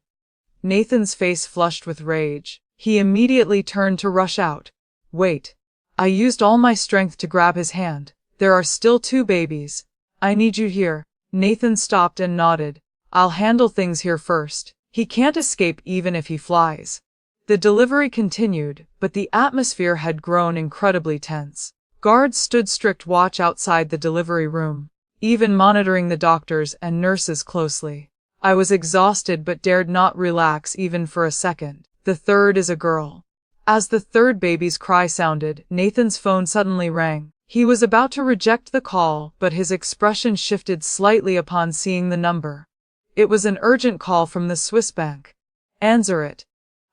Nathan's face flushed with rage. He immediately turned to rush out. Wait. I used all my strength to grab his hand. There are still 2 babies. I need you here. Nathan stopped and nodded. I'll handle things here first. He can't escape even if he flies. The delivery continued, but the atmosphere had grown incredibly tense. Guards stood strict watch outside the delivery room, even monitoring the doctors and nurses closely. I was exhausted but dared not relax even for a second. The third is a girl. As the third baby's cry sounded, Nathan's phone suddenly rang. He was about to reject the call, but his expression shifted slightly upon seeing the number. It was an urgent call from the Swiss bank. Answer it.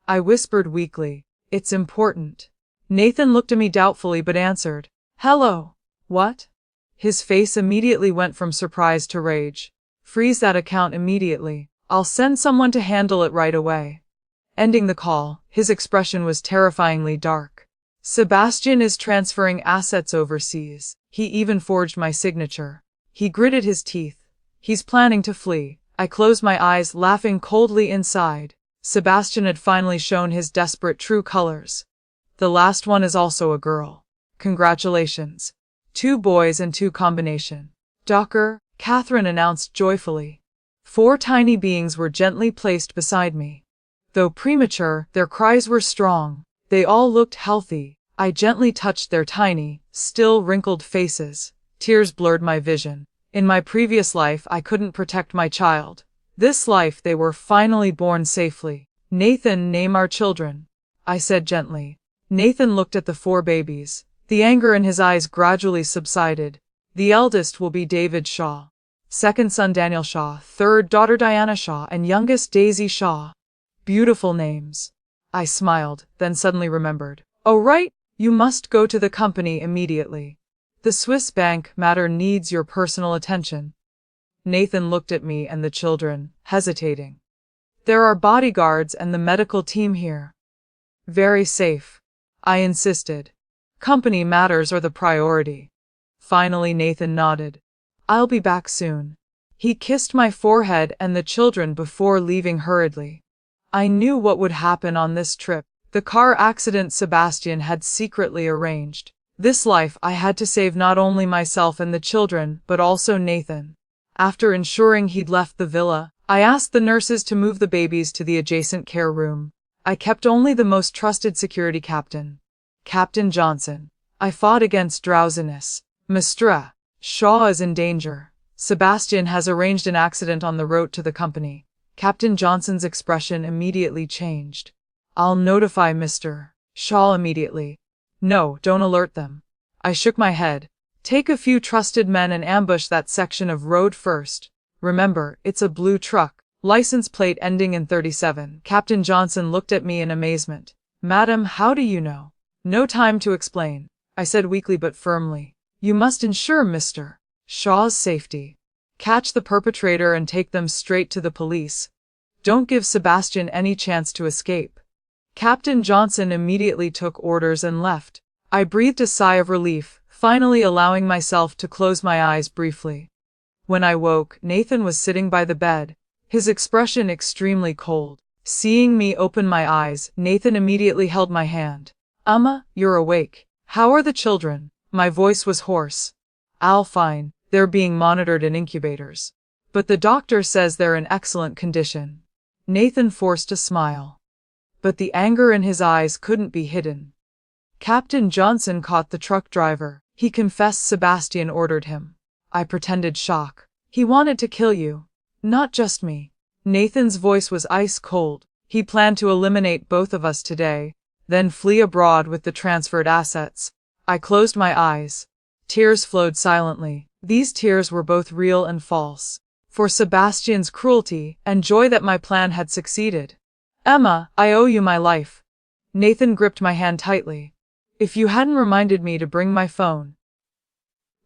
I whispered weakly. It's important. Nathan looked at me doubtfully but answered. Hello. What? His face immediately went from surprise to rage. Freeze that account immediately. I'll send someone to handle it right away. Ending the call, his expression was terrifyingly dark. Sebastian is transferring assets overseas. He even forged my signature. He gritted his teeth. He's planning to flee. I closed my eyes, laughing coldly inside. Sebastian had finally shown his desperate true colors. The last one is also a girl. Congratulations. 2 boys and 2 combination. Dr. Catherine announced joyfully. 4 tiny beings were gently placed beside me. Though premature, their cries were strong. They all looked healthy. I gently touched their tiny, still wrinkled faces. Tears blurred my vision. In my previous life, I couldn't protect my child. This life, they were finally born safely. Nathan, name our children, I said gently. Nathan looked at the 4 babies. The anger in his eyes gradually subsided. The eldest will be David Shaw. Second son Daniel Shaw, third daughter Diana Shaw, and youngest Daisy Shaw. Beautiful names. I smiled, then suddenly remembered. Oh right, you must go to the company immediately. The Swiss bank matter needs your personal attention. Nathan looked at me and the children, hesitating. There are bodyguards and the medical team here. Very safe. I insisted. Company matters are the priority. Finally Nathan nodded. I'll be back soon. He kissed my forehead and the children before leaving hurriedly. I knew what would happen on this trip. The car accident Sebastian had secretly arranged. This life I had to save not only myself and the children, but also Nathan. After ensuring he'd left the villa, I asked the nurses to move the babies to the adjacent care room. I kept only the most trusted security captain, Captain Johnson. I fought against drowsiness. Mr. Shaw is in danger. Sebastian has arranged an accident on the road to the company. Captain Johnson's expression immediately changed. I'll notify Mr. Shaw immediately. No, don't alert them. I shook my head. Take a few trusted men and ambush that section of road first. Remember, it's a blue truck. License plate ending in 37. Captain Johnson looked at me in amazement. Madam, how do you know? No time to explain, I said weakly but firmly. You must ensure Mr. Shaw's safety. Catch the perpetrator and take them straight to the police. Don't give Sebastian any chance to escape. Captain Johnson immediately took orders and left. I breathed a sigh of relief, finally allowing myself to close my eyes briefly. When I woke, Nathan was sitting by the bed. his expression extremely cold. Seeing me open my eyes, Nathan immediately held my hand. "Emma, you're awake. How are the children?" My voice was hoarse. "All fine, they're being monitored in incubators. But the doctor says they're in excellent condition." Nathan forced a smile. But the anger in his eyes couldn't be hidden. "Captain Johnson caught the truck driver. He confessed Sebastian ordered him." I pretended shock. "He wanted to kill you. Not just me." Nathan's voice was ice cold. "He planned to eliminate both of us today, then flee abroad with the transferred assets." I closed my eyes. Tears flowed silently. These tears were both real and false. For Sebastian's cruelty, and joy that my plan had succeeded. "Emma, I owe you my life." Nathan gripped my hand tightly. "If you hadn't reminded me to bring my phone."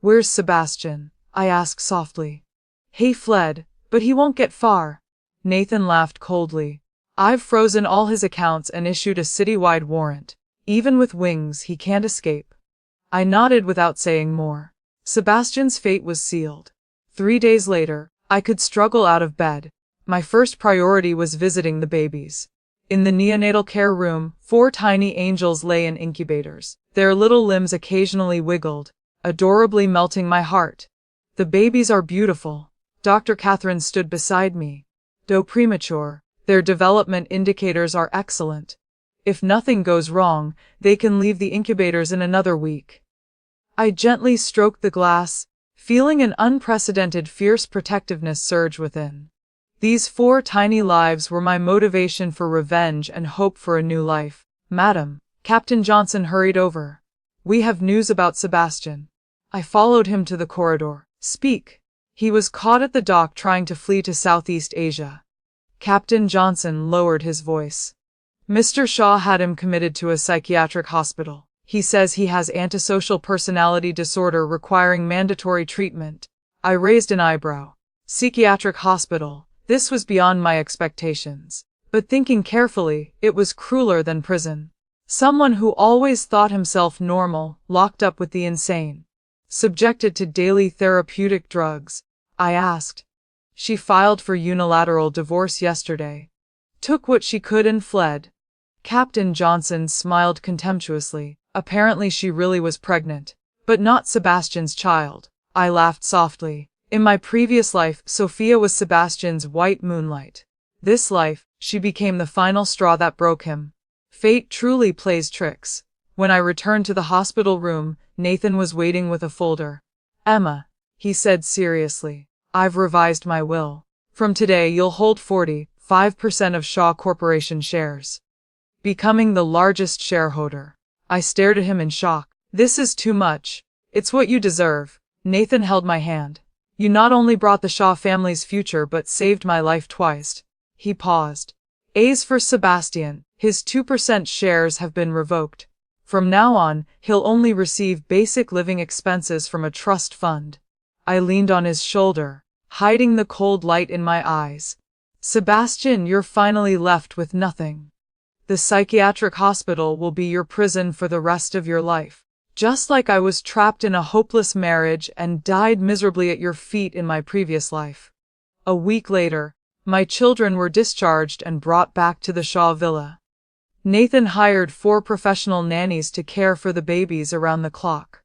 "Where's Sebastian?" I asked softly. "He fled, but he won't get far." Nathan laughed coldly. "I've frozen all his accounts and issued a citywide warrant. Even with wings, he can't escape." I nodded without saying more. Sebastian's fate was sealed. 3 days later, I could struggle out of bed. My first priority was visiting the babies. In the neonatal care room, 4 tiny angels lay in incubators. Their little limbs occasionally wiggled, adorably melting my heart. "The babies are beautiful." Dr. Catherine stood beside me. "Though premature, their development indicators are excellent. If nothing goes wrong, they can leave the incubators in another week." I gently stroked the glass, feeling an unprecedented fierce protectiveness surge within. These 4 tiny lives were my motivation for revenge and hope for a new life. "Madam," Captain Johnson hurried over. "We have news about Sebastian." I followed him to the corridor. "Speak." "He was caught at the dock trying to flee to Southeast Asia." Captain Johnson lowered his voice. "Mr. Shaw had him committed to a psychiatric hospital. He says he has antisocial personality disorder requiring mandatory treatment." I raised an eyebrow. Psychiatric hospital. This was beyond my expectations. But thinking carefully, it was crueler than prison. Someone who always thought himself normal, locked up with the insane. Subjected to daily therapeutic drugs. I asked. "She filed for unilateral divorce yesterday. Took what she could and fled." Captain Johnson smiled contemptuously. "Apparently she really was pregnant. But not Sebastian's child." I laughed softly. "In my previous life, Sophia was Sebastian's white moonlight. This life, she became the final straw that broke him." Fate truly plays tricks. When I returned to the hospital room, Nathan was waiting with a folder. "Emma," he said seriously, "I've revised my will. From today you'll hold 45% of Shaw Corporation shares. Becoming the largest shareholder." I stared at him in shock. "This is too much." "It's what you deserve." Nathan held my hand. "You not only brought the Shaw family's future but saved my life twice." He paused. "As for Sebastian, his 2% shares have been revoked. From now on, he'll only receive basic living expenses from a trust fund." I leaned on his shoulder, hiding the cold light in my eyes. "Sebastian, you're finally left with nothing. The psychiatric hospital will be your prison for the rest of your life. Just like I was trapped in a hopeless marriage and died miserably at your feet in my previous life." A week later, my children were discharged and brought back to the Shaw Villa. Nathan hired 4 professional nannies to care for the babies around the clock.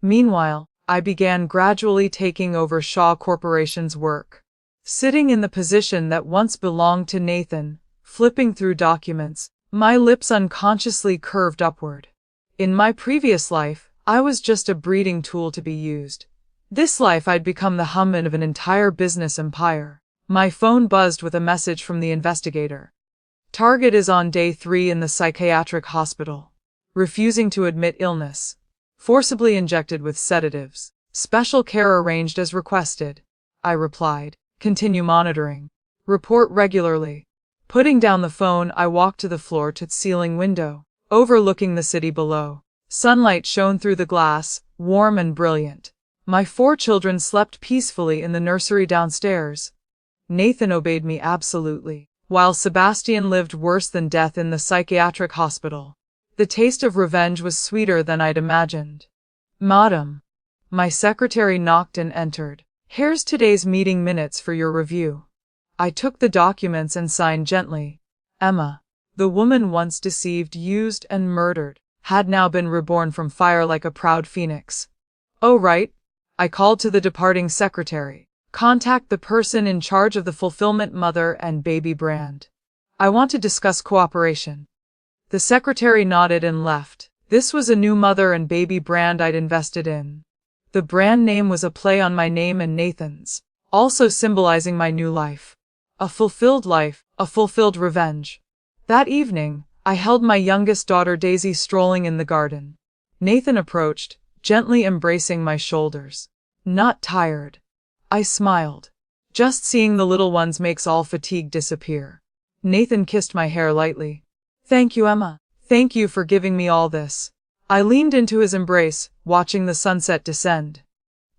Meanwhile, I began gradually taking over Shaw Corporation's work. Sitting in the position that once belonged to Nathan, flipping through documents, my lips unconsciously curved upward. In my previous life, I was just a breeding tool to be used. This life I'd become the hummin of an entire business empire. My phone buzzed with a message from the investigator. "Target is on day 3 in the psychiatric hospital. Refusing to admit illness. Forcibly injected with sedatives. Special care arranged as requested." I replied. "Continue monitoring. Report regularly." Putting down the phone, I walked to the floor-to-ceiling window, overlooking the city below. Sunlight shone through the glass, warm and brilliant. My 4 children slept peacefully in the nursery downstairs. Nathan obeyed me absolutely, while Sebastian lived worse than death in the psychiatric hospital. The taste of revenge was sweeter than I'd imagined. "Madam." My secretary knocked and entered. "Here's today's meeting minutes for your review." I took the documents and signed gently. Emma, the woman once deceived, used, and murdered, had now been reborn from fire like a proud phoenix. Oh, right. I called to the departing secretary. Contact the person in charge of the fulfillment mother and baby brand. I want to discuss cooperation. The secretary nodded and left. This was a new mother and baby brand I'd invested in. The brand name was a play on my name and Nathan's, also symbolizing my new life. A fulfilled life, a fulfilled revenge. That evening, I held my youngest daughter Daisy strolling in the garden. Nathan approached, gently embracing my shoulders. Not tired. I smiled. Just seeing the little ones makes all fatigue disappear. Nathan kissed my hair lightly. Thank you, Emma. Thank you for giving me all this. I leaned into his embrace, watching the sunset descend.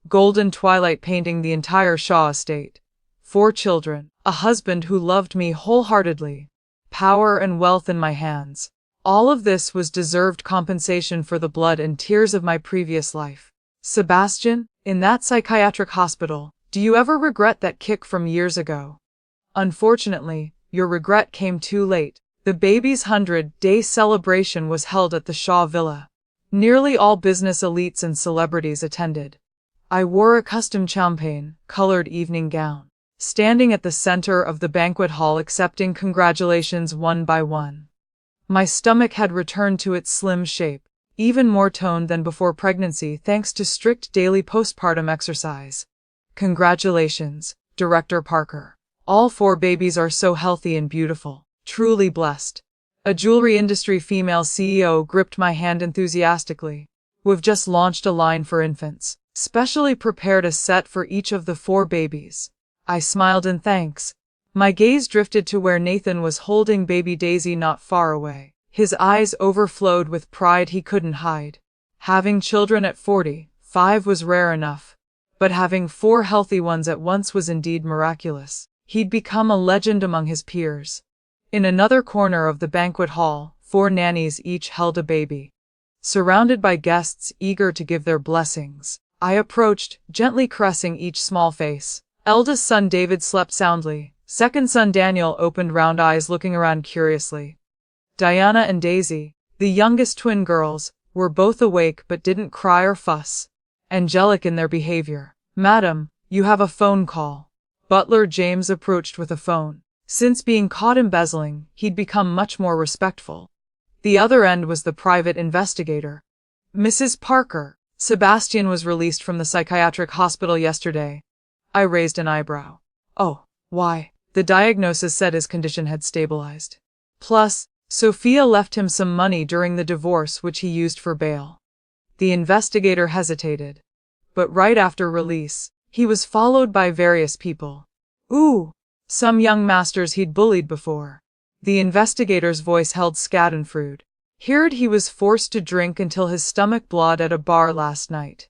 Golden twilight painting the entire Shaw estate. 4 children, a husband who loved me wholeheartedly. Power and wealth in my hands. All of this was deserved compensation for the blood and tears of my previous life. Sebastian, in that psychiatric hospital, do you ever regret that kick from years ago? Unfortunately, your regret came too late. The baby's 100-day celebration was held at the Shaw Villa. Nearly all business elites and celebrities attended. I wore a custom champagne-colored evening gown, standing at the center of the banquet hall accepting congratulations one by one. My stomach had returned to its slim shape, even more toned than before pregnancy thanks to strict daily postpartum exercise. Congratulations, Director Parker. All 4 babies are so healthy and beautiful. Truly blessed. A jewelry industry female CEO gripped my hand enthusiastically. We've just launched a line for infants, specially prepared a set for each of the 4 babies. I smiled in thanks. My gaze drifted to where Nathan was holding baby Daisy not far away. His eyes overflowed with pride he couldn't hide. Having children at 45 was rare enough, but having 4 healthy ones at once was indeed miraculous. He'd become a legend among his peers. In another corner of the banquet hall, 4 nannies each held a baby. Surrounded by guests eager to give their blessings, I approached, gently caressing each small face. Eldest son David slept soundly. Second son Daniel opened round eyes looking around curiously. Diana and Daisy, the youngest twin girls, were both awake but didn't cry or fuss. Angelic in their behavior. Madam, you have a phone call. Butler James approached with a phone. Since being caught embezzling, he'd become much more respectful. The other end was the private investigator. Mrs. Parker, Sebastian was released from the psychiatric hospital yesterday. I raised an eyebrow. Oh, why? The diagnosis said his condition had stabilized. Plus, Sophia left him some money during the divorce which he used for bail. The investigator hesitated. But right after release, he was followed by various people. Ooh! Some young masters he'd bullied before. The investigator's voice held schadenfreude. Heard he was forced to drink until his stomach bled at a bar last night.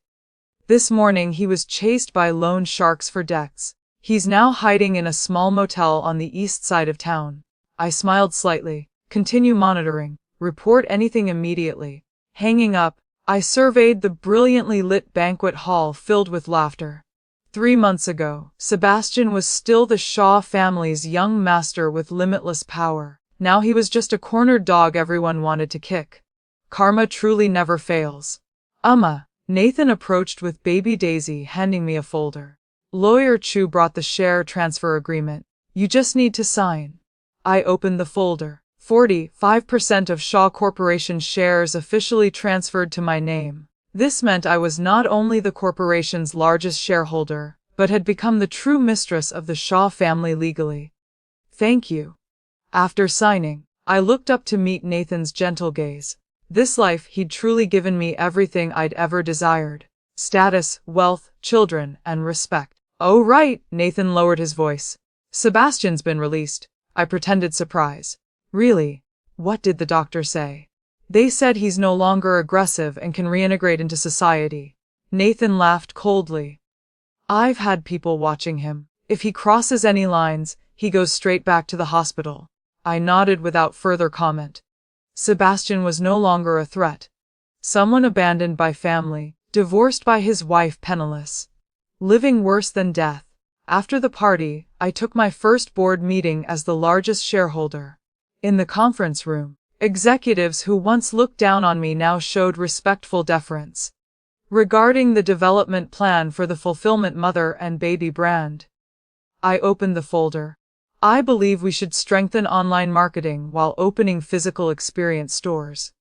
This morning he was chased by loan sharks for debts. He's now hiding in a small motel on the east side of town. I smiled slightly. Continue monitoring. Report anything immediately. Hanging up, I surveyed the brilliantly lit banquet hall filled with laughter. 3 months ago, Sebastian was still the Shaw family's young master with limitless power. Now he was just a cornered dog everyone wanted to kick. Karma truly never fails. Nathan approached with baby Daisy handing me a folder. Lawyer Chu brought the share transfer agreement. You just need to sign. I opened the folder. 45% of Shaw Corporation shares officially transferred to my name. This meant I was not only the corporation's largest shareholder, but had become the true mistress of the Shaw family legally. Thank you. After signing, I looked up to meet Nathan's gentle gaze. This life he'd truly given me everything I'd ever desired. Status, wealth, children, and respect. Oh right, Nathan lowered his voice. Sebastian's been released. I pretended surprise. Really? What did the doctor say? They said he's no longer aggressive and can reintegrate into society. Nathan laughed coldly. I've had people watching him. If he crosses any lines, he goes straight back to the hospital. I nodded without further comment. Sebastian was no longer a threat. Someone abandoned by family, divorced by his wife penniless. Living worse than death. After the party, I took my first board meeting as the largest shareholder. In the conference room, executives who once looked down on me now showed respectful deference. Regarding the development plan for the Fulfillment Mother and Baby brand, I opened the folder. I believe we should strengthen online marketing while opening physical experience stores.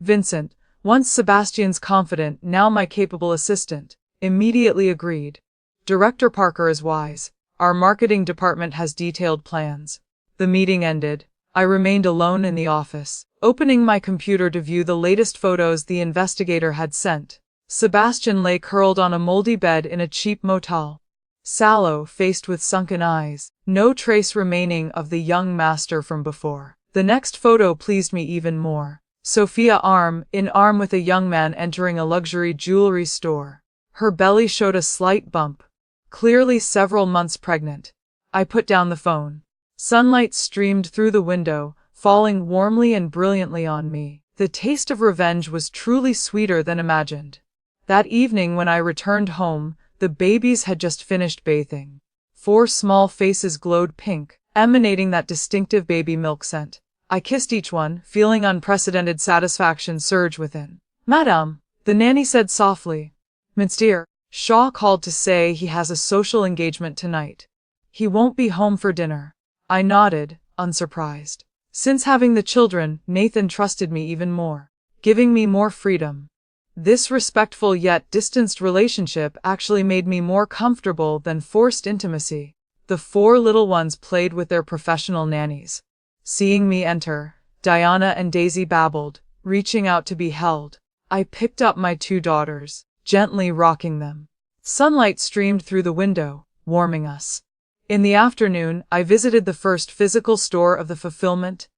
Vincent, once Sebastian's confidant, now my capable assistant, immediately agreed. Director Parker is wise. Our marketing department has detailed plans. The meeting ended. I remained alone in the office, opening my computer to view the latest photos the investigator had sent. Sebastian lay curled on a moldy bed in a cheap motel, sallow, faced with sunken eyes, no trace remaining of the young master from before. The next photo pleased me even more. Sophia arm in arm with a young man entering a luxury jewelry store. Her belly showed a slight bump, clearly several months pregnant. I put down the phone. Sunlight streamed through the window, falling warmly and brilliantly on me. The taste of revenge was truly sweeter than imagined. That evening when I returned home, the babies had just finished bathing. 4 small faces glowed pink, emanating that distinctive baby milk scent. I kissed each one, feeling unprecedented satisfaction surge within. "Madame," the nanny said softly. "Miss dear, Shaw called to say he has a social engagement tonight. He won't be home for dinner." I nodded, unsurprised. Since having the children, Nathan trusted me even more, giving me more freedom. This respectful yet distanced relationship actually made me more comfortable than forced intimacy. The 4 little ones played with their professional nannies. Seeing me enter, Diana and Daisy babbled, reaching out to be held. I picked up my 2 daughters, gently rocking them. Sunlight streamed through the window, warming us. In the afternoon, I visited the first physical store of the Fulfillment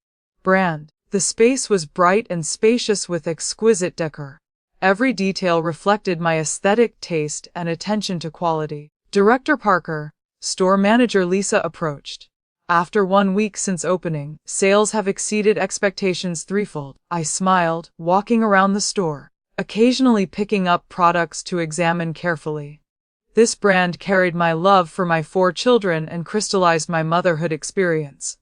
brand. The space was bright and spacious with exquisite decor. Every detail reflected my aesthetic taste and attention to quality. Director Parker, store manager Lisa approached. "After 1 week since opening, sales have exceeded expectations threefold." I smiled, walking around the store, occasionally picking up products to examine carefully. This brand carried my love for my 4 children and crystallized my motherhood experience.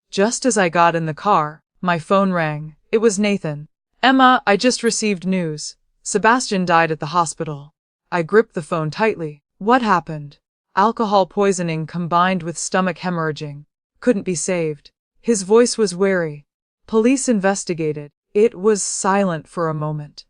Just as I got in the car, my phone rang. It was Nathan. "Emma, I just received news. Sebastian died at the hospital." I gripped the phone tightly. "What happened?" "Alcohol poisoning combined with stomach hemorrhaging. Couldn't be saved." His voice was wary. "Police investigated." It was silent for a moment.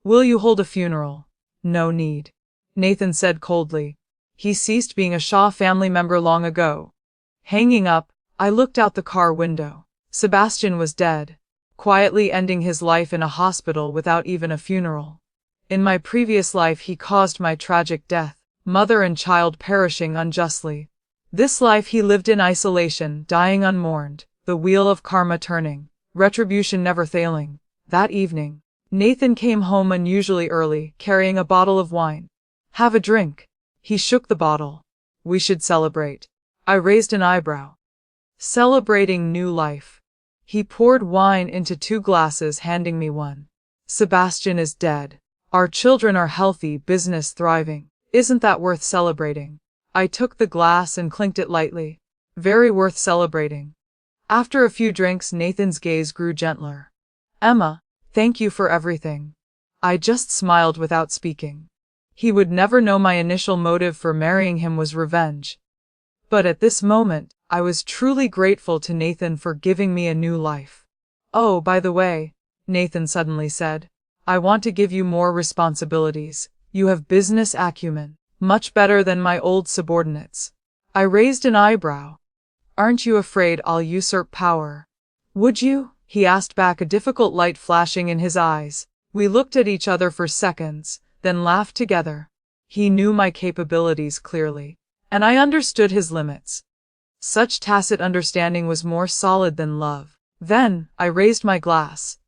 "Will you hold a funeral?" "No need," Nathan said coldly. "He ceased being a Shaw family member long ago." Hanging up, I looked out the car window. Sebastian was dead, quietly ending his life in a hospital without even a funeral. In my previous life he caused my tragic death, mother and child perishing unjustly. This life he lived in isolation, dying unmourned, the wheel of karma turning, retribution never failing. That evening, Nathan came home unusually early, carrying a bottle of wine. "Have a drink." He shook the bottle. "We should celebrate." I raised an eyebrow. "Celebrating new life." He poured wine into 2 glasses, handing me one. "Sebastian is dead. Our children are healthy, business thriving. Isn't that worth celebrating?" I took the glass and clinked it lightly. "Very worth celebrating." After a few drinks, Nathan's gaze grew gentler. "Emma, thank you for everything." I just smiled without speaking. He would never know my initial motive for marrying him was revenge. But at this moment, I was truly grateful to Nathan for giving me a new life. "Oh, by the way," Nathan suddenly said, "I want to give you more responsibilities. You have business acumen, much better than my old subordinates." I raised an eyebrow. "Aren't you afraid I'll usurp power?" "Would you?" he asked back, a difficult light flashing in his eyes. We looked at each other for seconds, then laughed together. He knew my capabilities clearly, and I understood his limits. Such tacit understanding was more solid than love. Then, I raised my glass.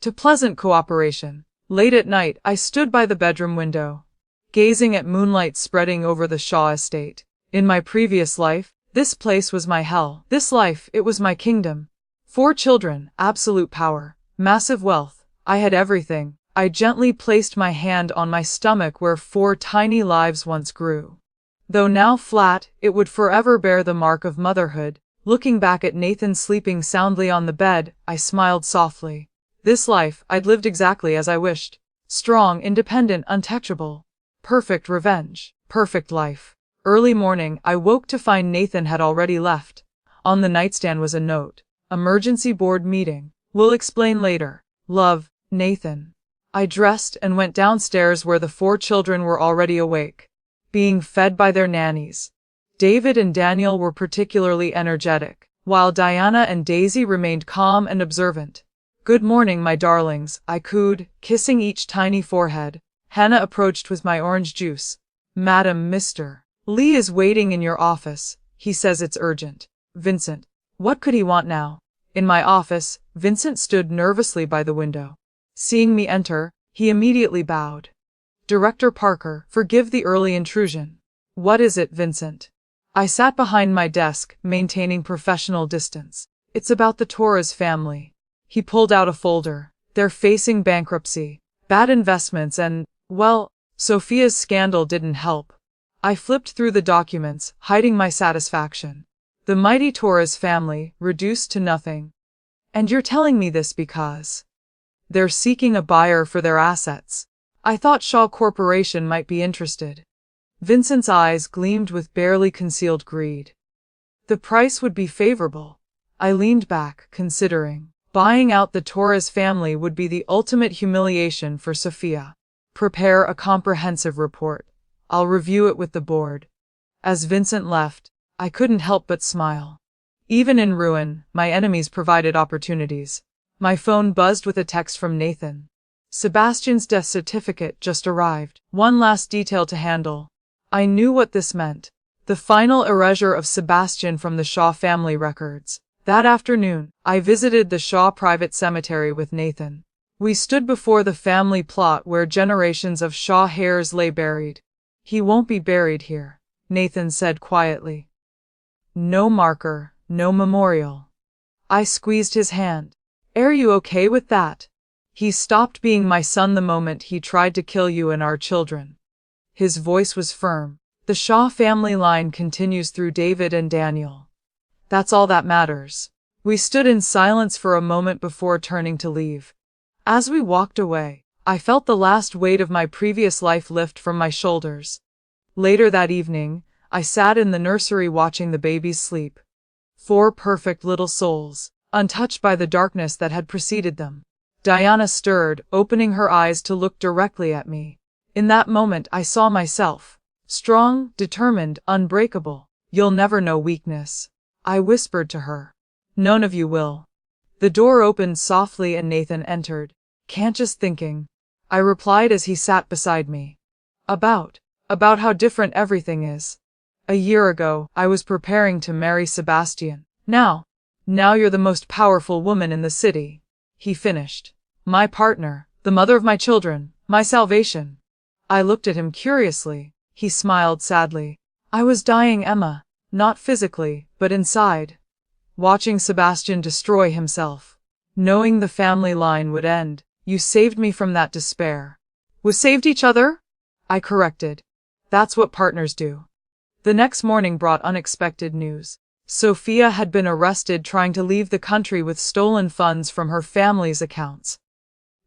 To pleasant cooperation. Late at night, I stood by the bedroom window, gazing at moonlight spreading over the Shaw estate. In my previous life, this place was my hell. This life, it was my kingdom. 4 children, absolute power, massive wealth. I had everything. I gently placed my hand on my stomach where 4 tiny lives once grew. Though now flat, it would forever bear the mark of motherhood. Looking back at Nathan sleeping soundly on the bed, I smiled softly. This life, I'd lived exactly as I wished. Strong, independent, untouchable. Perfect revenge. Perfect life. Early morning, I woke to find Nathan had already left. On the nightstand was a note. Emergency board meeting. We'll explain later. Love, Nathan. I dressed and went downstairs where the 4 children were already awake, being fed by their nannies. David and Daniel were particularly energetic, while Diana and Daisy remained calm and observant. Good morning, my darlings, I cooed, kissing each tiny forehead. Hannah approached with my orange juice. Madam, Mr. Lee is waiting in your office. He says it's urgent. Vincent. What could he want now? In my office, Vincent stood nervously by the window. Seeing me enter, he immediately bowed. Director Parker, forgive the early intrusion. What is it, Vincent? I sat behind my desk, maintaining professional distance. It's about the Torres family. He pulled out a folder. They're facing bankruptcy, bad investments and, well, Sophia's scandal didn't help. I flipped through the documents, hiding my satisfaction. The mighty Torres family, reduced to nothing. And you're telling me this because they're seeking a buyer for their assets. I thought Shaw Corporation might be interested. Vincent's eyes gleamed with barely concealed greed. The price would be favorable. I leaned back, considering. Buying out the Torres family would be the ultimate humiliation for Sophia. Prepare a comprehensive report. I'll review it with the board. As Vincent left, I couldn't help but smile. Even in ruin, my enemies provided opportunities. My phone buzzed with a text from Nathan. Sebastian's death certificate just arrived. One last detail to handle. I knew what this meant. The final erasure of Sebastian from the Shaw family records. That afternoon, I visited the Shaw private cemetery with Nathan. We stood before the family plot where generations of Shaw heirs lay buried. He won't be buried here, Nathan said quietly. No marker, no memorial. I squeezed his hand. Are you okay with that? He stopped being my son the moment he tried to kill you and our children. His voice was firm. The Shaw family line continues through David and Daniel. That's all that matters. We stood in silence for a moment before turning to leave. As we walked away, I felt the last weight of my previous life lift from my shoulders. Later that evening, I sat in the nursery watching the babies sleep. 4 perfect little souls, untouched by the darkness that had preceded them. Diana stirred, opening her eyes to look directly at me. In that moment I saw myself. Strong, determined, unbreakable. You'll never know weakness. I whispered to her. None of you will. The door opened softly and Nathan entered. Can't just thinking. I replied as he sat beside me. About how different everything is. A year ago, I was preparing to marry Sebastian. Now you're the most powerful woman in the city. He finished. My partner, the mother of my children, my salvation. I looked at him curiously. He smiled sadly. I was dying, Emma. Not physically, but inside. Watching Sebastian destroy himself. Knowing the family line would end. You saved me from that despair. We saved each other? I corrected. That's what partners do. The next morning brought unexpected news. Sophia had been arrested trying to leave the country with stolen funds from her family's accounts.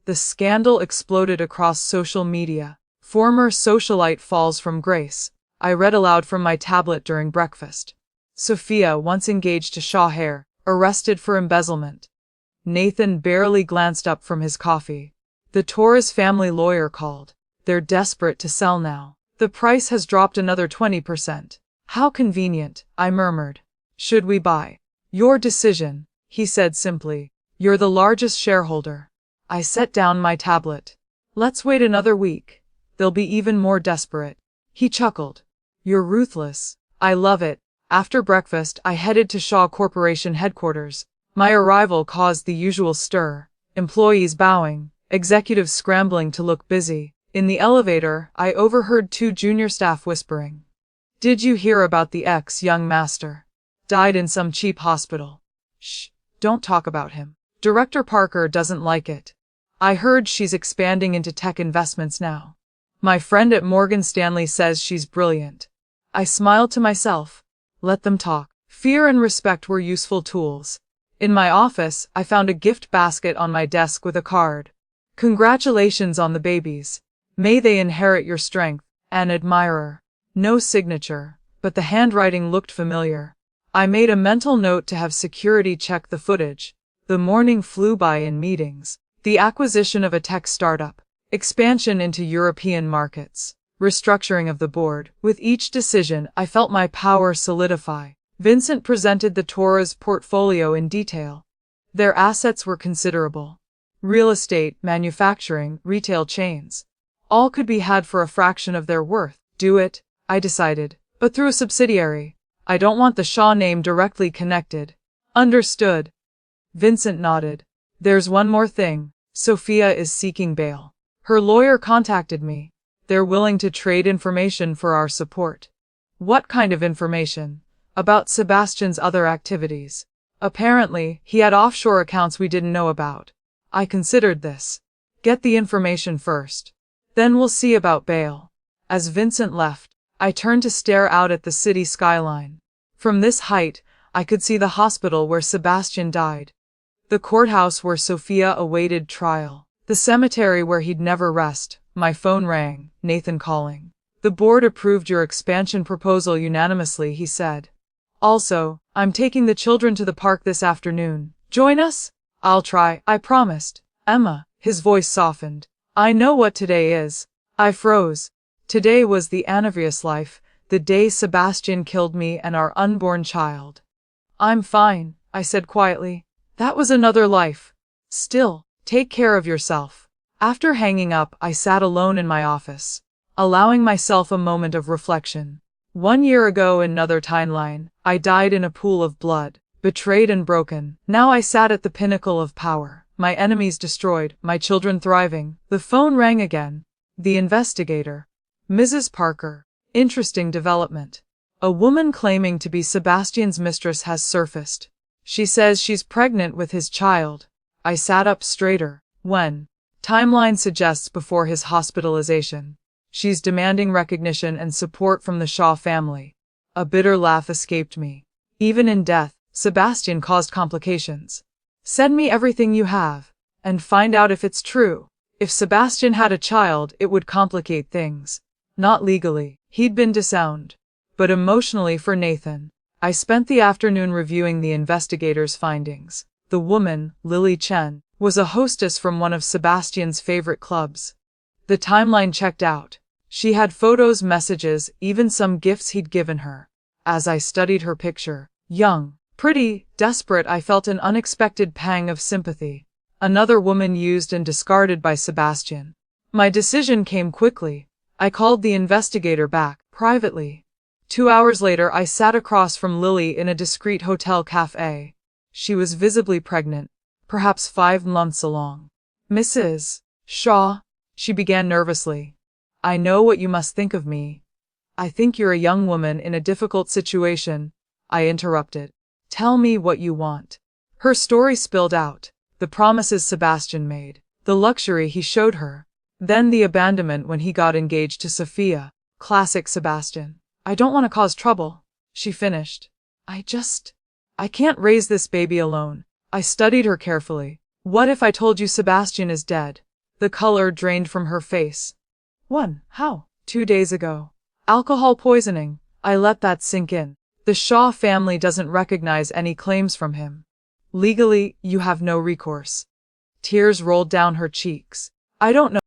The scandal exploded across social media. Former socialite falls from grace. I read aloud from my tablet during breakfast. Sophia, once engaged to Shaw Heir, arrested for embezzlement. Nathan barely glanced up from his coffee. The Torres family lawyer called. They're desperate to sell now. The price has dropped another 20%. How convenient, I murmured. Should we buy? Your decision, he said simply. You're the largest shareholder. I set down my tablet. Let's wait another week. They'll be even more desperate. He chuckled. You're ruthless. I love it. After breakfast, I headed to Shaw Corporation headquarters. My arrival caused the usual stir. Employees bowing, executives scrambling to look busy. In the elevator, I overheard 2 junior staff whispering. Did you hear about the ex-young master? Died in some cheap hospital. Shh, don't talk about him. Director Parker doesn't like it. I heard she's expanding into tech investments now. My friend at Morgan Stanley says she's brilliant. I smiled to myself. Let them talk. Fear and respect were useful tools. In my office, I found a gift basket on my desk with a card. Congratulations on the babies. May they inherit your strength. An admirer. No signature, but the handwriting looked familiar. I made a mental note to have security check the footage. The morning flew by in meetings. The acquisition of a tech startup. Expansion into European markets. Restructuring of the board. With each decision, I felt my power solidify. Vincent presented the Torres portfolio in detail. Their assets were considerable. Real estate, manufacturing, retail chains. All could be had for a fraction of their worth. Do it, I decided, but through a subsidiary. I don't want the Shaw name directly connected. Understood. Vincent nodded. There's one more thing. Sophia is seeking bail. Her lawyer contacted me. They're willing to trade information for our support. What kind of information? About Sebastian's other activities. Apparently, he had offshore accounts we didn't know about. I considered this. Get the information first. Then we'll see about bail. As Vincent left, I turned to stare out at the city skyline. From this height, I could see the hospital where Sebastian died. The courthouse where Sophia awaited trial. The cemetery where he'd never rest. My phone rang. Nathan calling. The board approved your expansion proposal unanimously, he said. Also, I'm taking the children to the park this afternoon. Join us? I'll try, I promised. Emma, his voice softened. I know what today is. I froze. Today was the Anavius life, the day Sebastian killed me and our unborn child. I'm fine, I said quietly. That was another life. Still, take care of yourself. After hanging up, I sat alone in my office, allowing myself a moment of reflection. 1 year ago in another timeline, I died in a pool of blood, betrayed and broken. Now I sat at the pinnacle of power, my enemies destroyed, my children thriving. The phone rang again. The investigator. Mrs. Parker. Interesting development. A woman claiming to be Sebastian's mistress has surfaced. She says she's pregnant with his child. I sat up straighter. When? Timeline suggests before his hospitalization. She's demanding recognition and support from the Shaw family. A bitter laugh escaped me. Even in death, Sebastian caused complications. Send me everything you have, and find out if it's true. If Sebastian had a child, it would complicate things. Not legally, he'd been disowned. But emotionally for Nathan. I spent the afternoon reviewing the investigators' findings. The woman, Lily Chen, was a hostess from one of Sebastian's favorite clubs. The timeline checked out. She had photos, messages, even some gifts he'd given her. As I studied her picture, young, pretty, desperate, I felt an unexpected pang of sympathy. Another woman used and discarded by Sebastian. My decision came quickly. I called the investigator back, privately. 2 hours later, I sat across from Lily in a discreet hotel cafe. She was visibly pregnant, perhaps 5 months along. Mrs. Shaw, she began nervously. I know what you must think of me. I think you're a young woman in a difficult situation, I interrupted. Tell me what you want. Her story spilled out. The promises Sebastian made. The luxury he showed her. Then the abandonment when he got engaged to Sophia. Classic Sebastian. I don't want to cause trouble, she finished. I can't raise this baby alone. I studied her carefully. What if I told you Sebastian is dead? The color drained from her face. How? 2 days ago. Alcohol poisoning. I let that sink in. The Shaw family doesn't recognize any claims from him. Legally, you have no recourse. Tears rolled down her cheeks. I don't know.